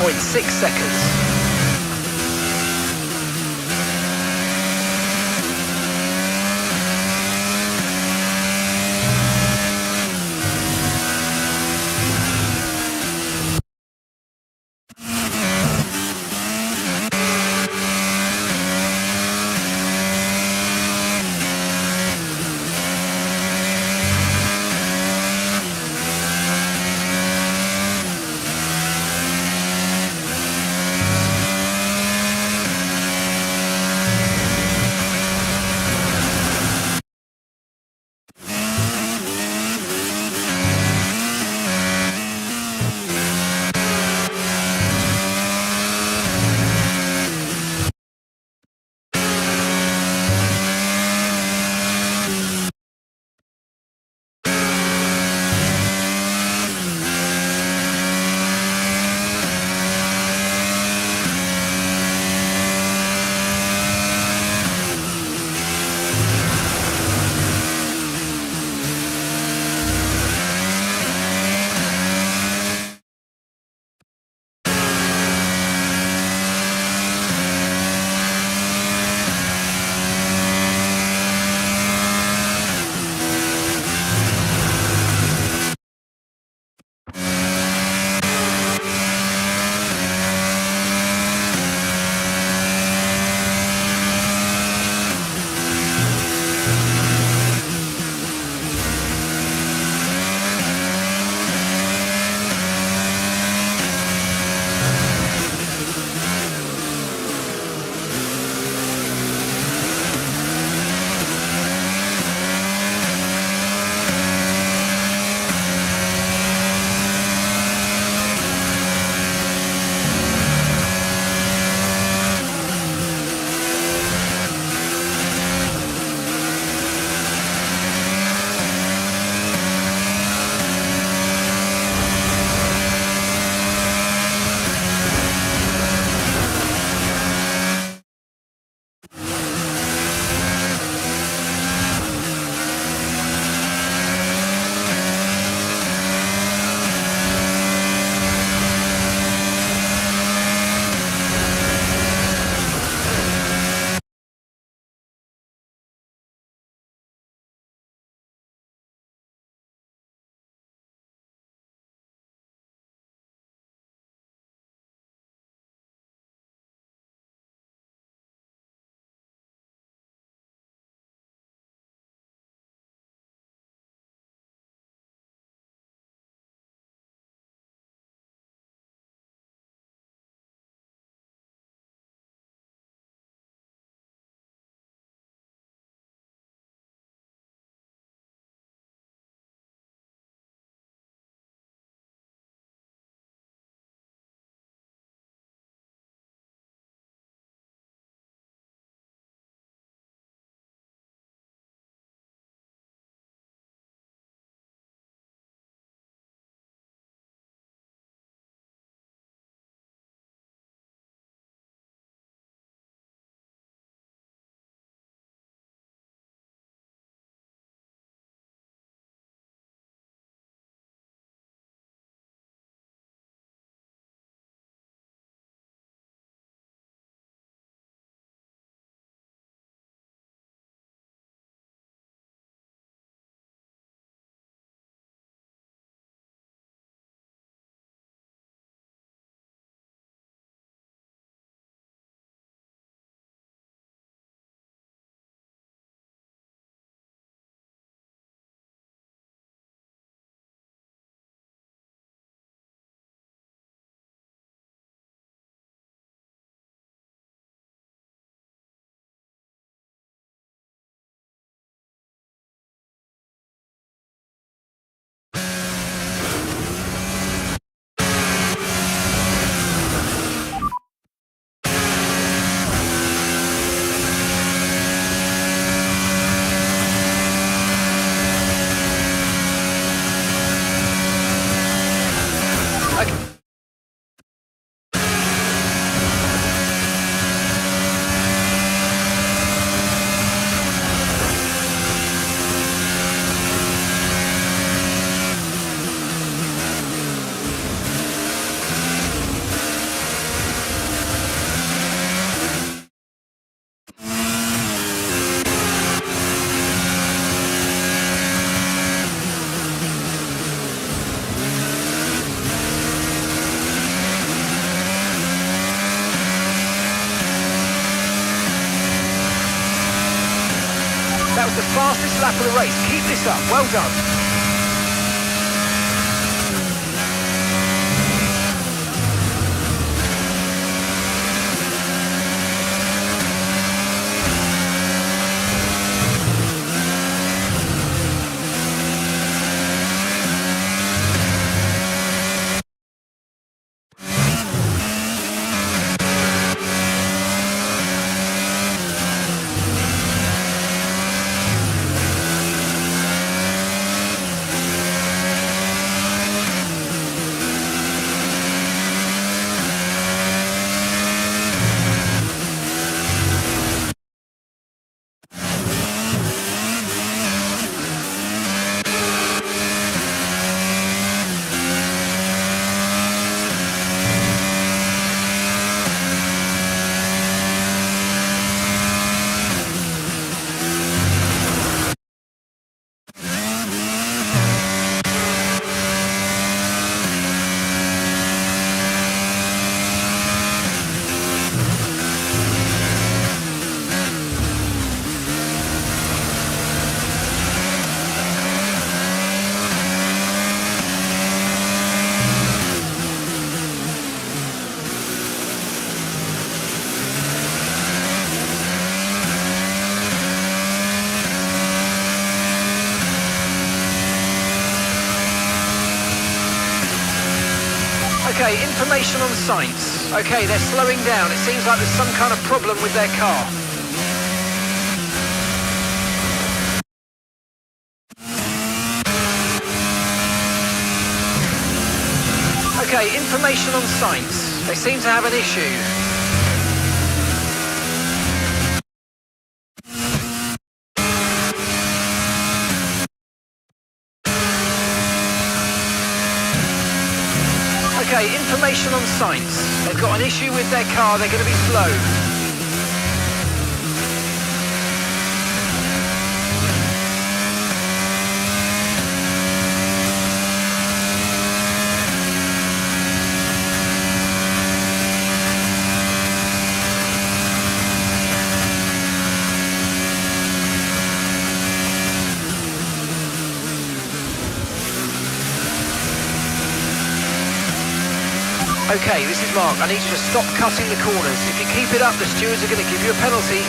2.6 seconds. That was the fastest lap of the race. Keep this up. Well done. Okay, information on Sainz. Okay, they're slowing down. It seems like there's some kind of problem with their car. Okay, information on Sainz. They seem to have an issue. Okay, information on Sainz. They've got an issue with their car, they're going to be slow. Okay, this is Mark. I need you to stop cutting the corners. If you keep it up, the stewards are going to give you a penalty.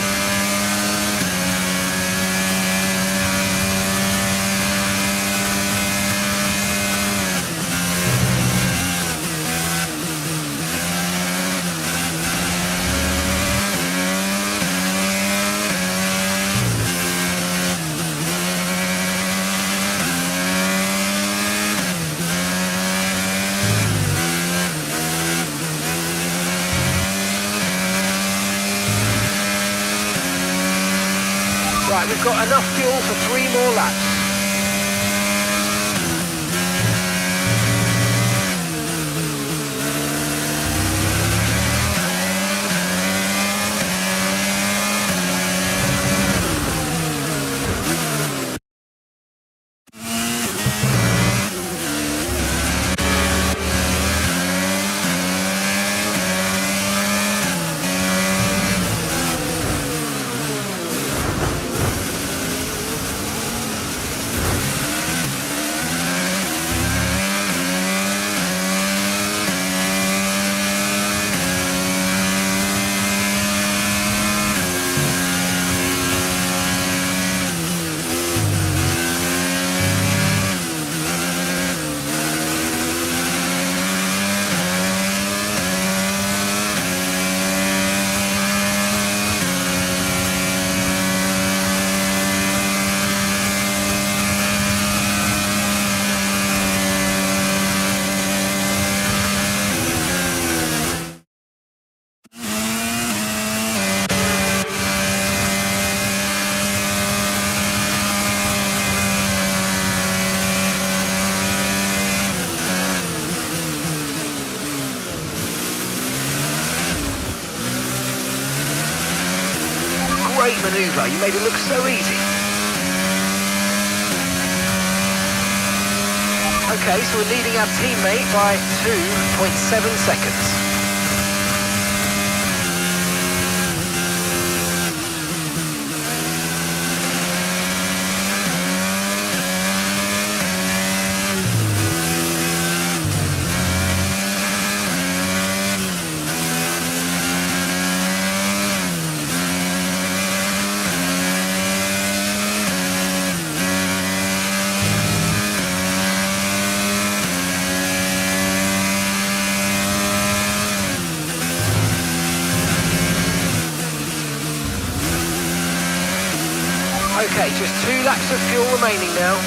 Right, we've got enough fuel for 3 more laps. Great manoeuvre, you made it look so easy. Okay, so we're leading our teammate by 2.7 seconds. Okay, just 2 laps of fuel remaining now.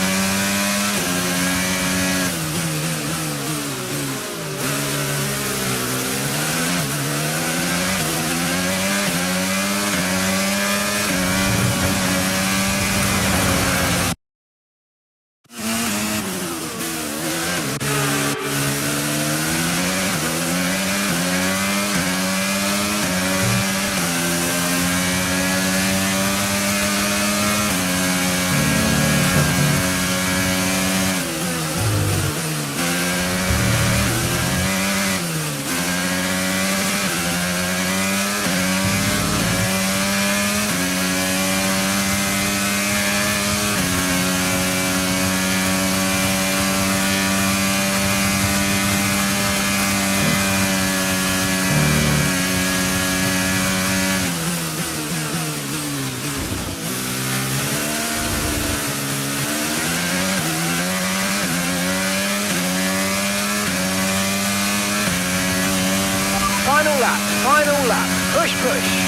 Final lap. Push, push.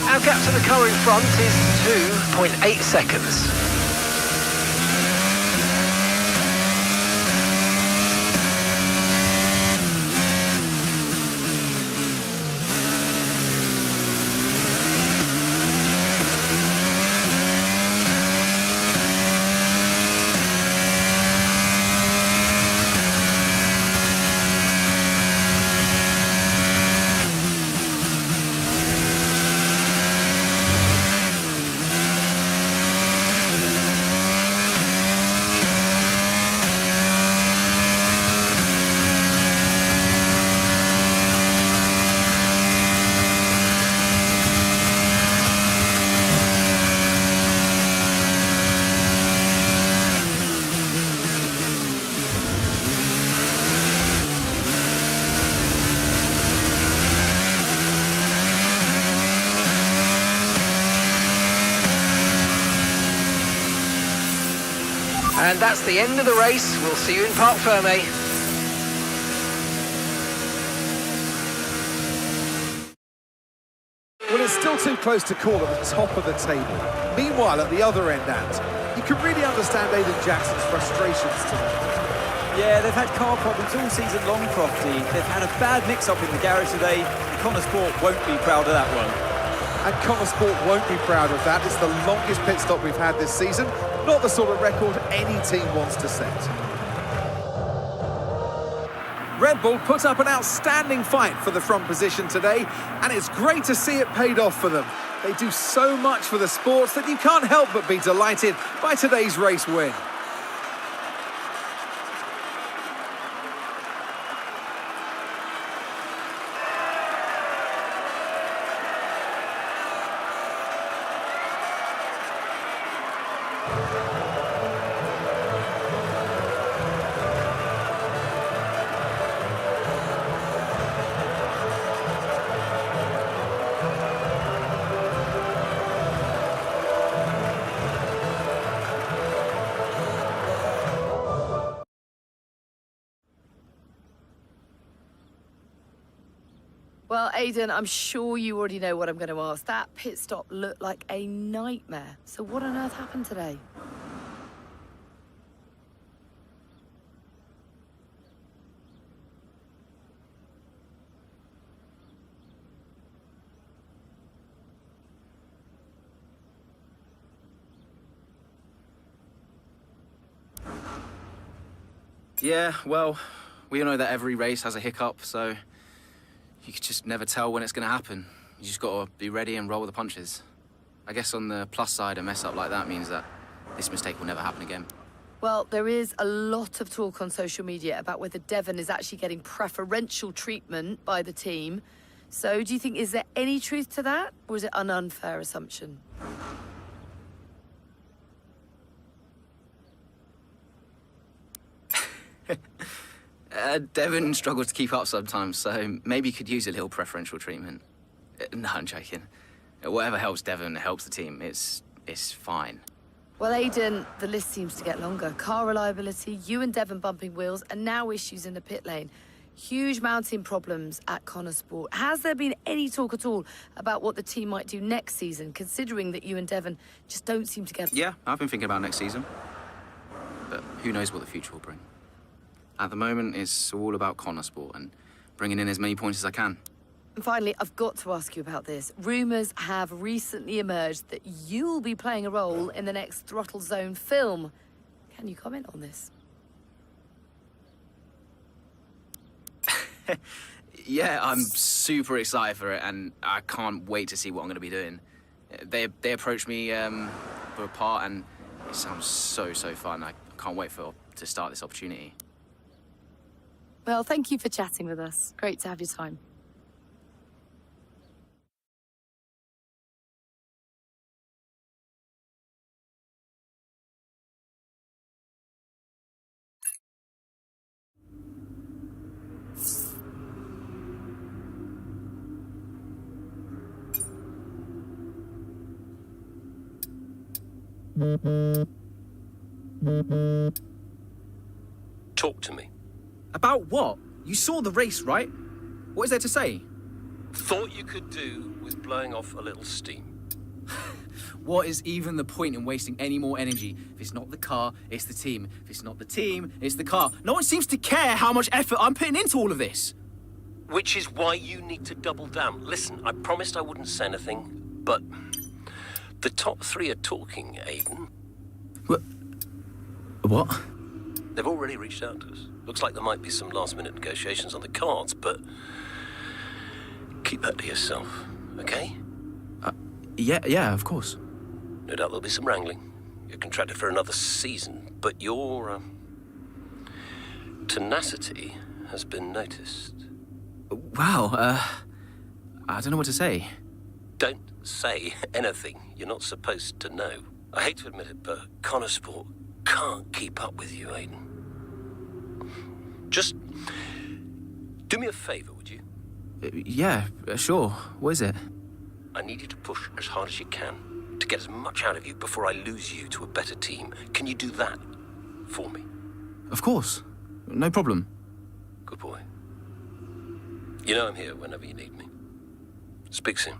Our gap to the car in front is 2.8 seconds. And that's the end of the race. We'll see you in Parc Fermé. Well, it's still too close to call at the top of the table. Meanwhile, at the other end, Ant, you can really understand Aiden Jackson's frustrations today. Yeah, they've had car problems all season long, Crofty. They've had a bad mix-up in the garage today. Connor Sport won't be proud of that one. And Connor Sport won't be proud of that. It's the longest pit stop we've had this season. Not the sort of record any team wants to set. Red Bull put up an outstanding fight for the front position today, and it's great to see it paid off for them. They do so much for the sports that you can't help but be delighted by today's race win. Well, Aiden, I'm sure you already know what I'm going to ask. That pit stop looked like a nightmare. So what on earth happened today? Yeah, well, we all know that every race has a hiccup, so you could just never tell when it's going to happen. You just got to be ready and roll with the punches. I guess on the plus side, a mess up like that means that this mistake will never happen again. Well, there is a lot of talk on social media about whether Devon is actually getting preferential treatment by the team. So do you think, is there any truth to that, or is it an unfair assumption? Devon struggles to keep up sometimes, so maybe he could use a little preferential treatment. No, I'm joking. Whatever helps Devon helps the team. It's fine. Well, Aidan, the list seems to get longer. Car reliability, you and Devon bumping wheels, and now issues in the pit lane. Huge mounting problems at Connor Sport. Has there been any talk at all about what the team might do next season, considering that you and Devon just don't seem to get... Yeah, I've been thinking about next season. But who knows what the future will bring. At the moment, it's all about Connor Sport and bringing in as many points as I can. And finally, I've got to ask you about this. Rumours have recently emerged that you'll be playing a role in the next Throttle Zone film. Can you comment on this? Yeah, I'm super excited for it, and I can't wait to see what I'm going to be doing. They approached me for a part, and it sounds so fun. I can't wait to start this opportunity. Well, thank you for chatting with us. Great to have your time. Talk to me. About what? You saw the race, right? What is there to say? Thought you could do with blowing off a little steam. What is even the point in wasting any more energy? If it's not the car, it's the team. If it's not the team, it's the car. No one seems to care how much effort I'm putting into all of this. Which is why you need to double down. Listen, I promised I wouldn't say anything, but the top three are talking, Aidan. What? They've already reached out to us. Looks like there might be some last-minute negotiations on the cards, but keep that to yourself, okay? Yeah, of course. No doubt there'll be some wrangling. You're contracted for another season, but your tenacity has been noticed. Wow, I don't know what to say. Don't say anything you're not supposed to know. I hate to admit it, but Connor Sport can't keep up with you, Aidan. Just do me a favor, would you? Yeah, sure. What is it? I need you to push as hard as you can to get as much out of you before I lose you to a better team. Can you do that for me? Of course. No problem. Good boy. You know I'm here whenever you need me. Speak soon.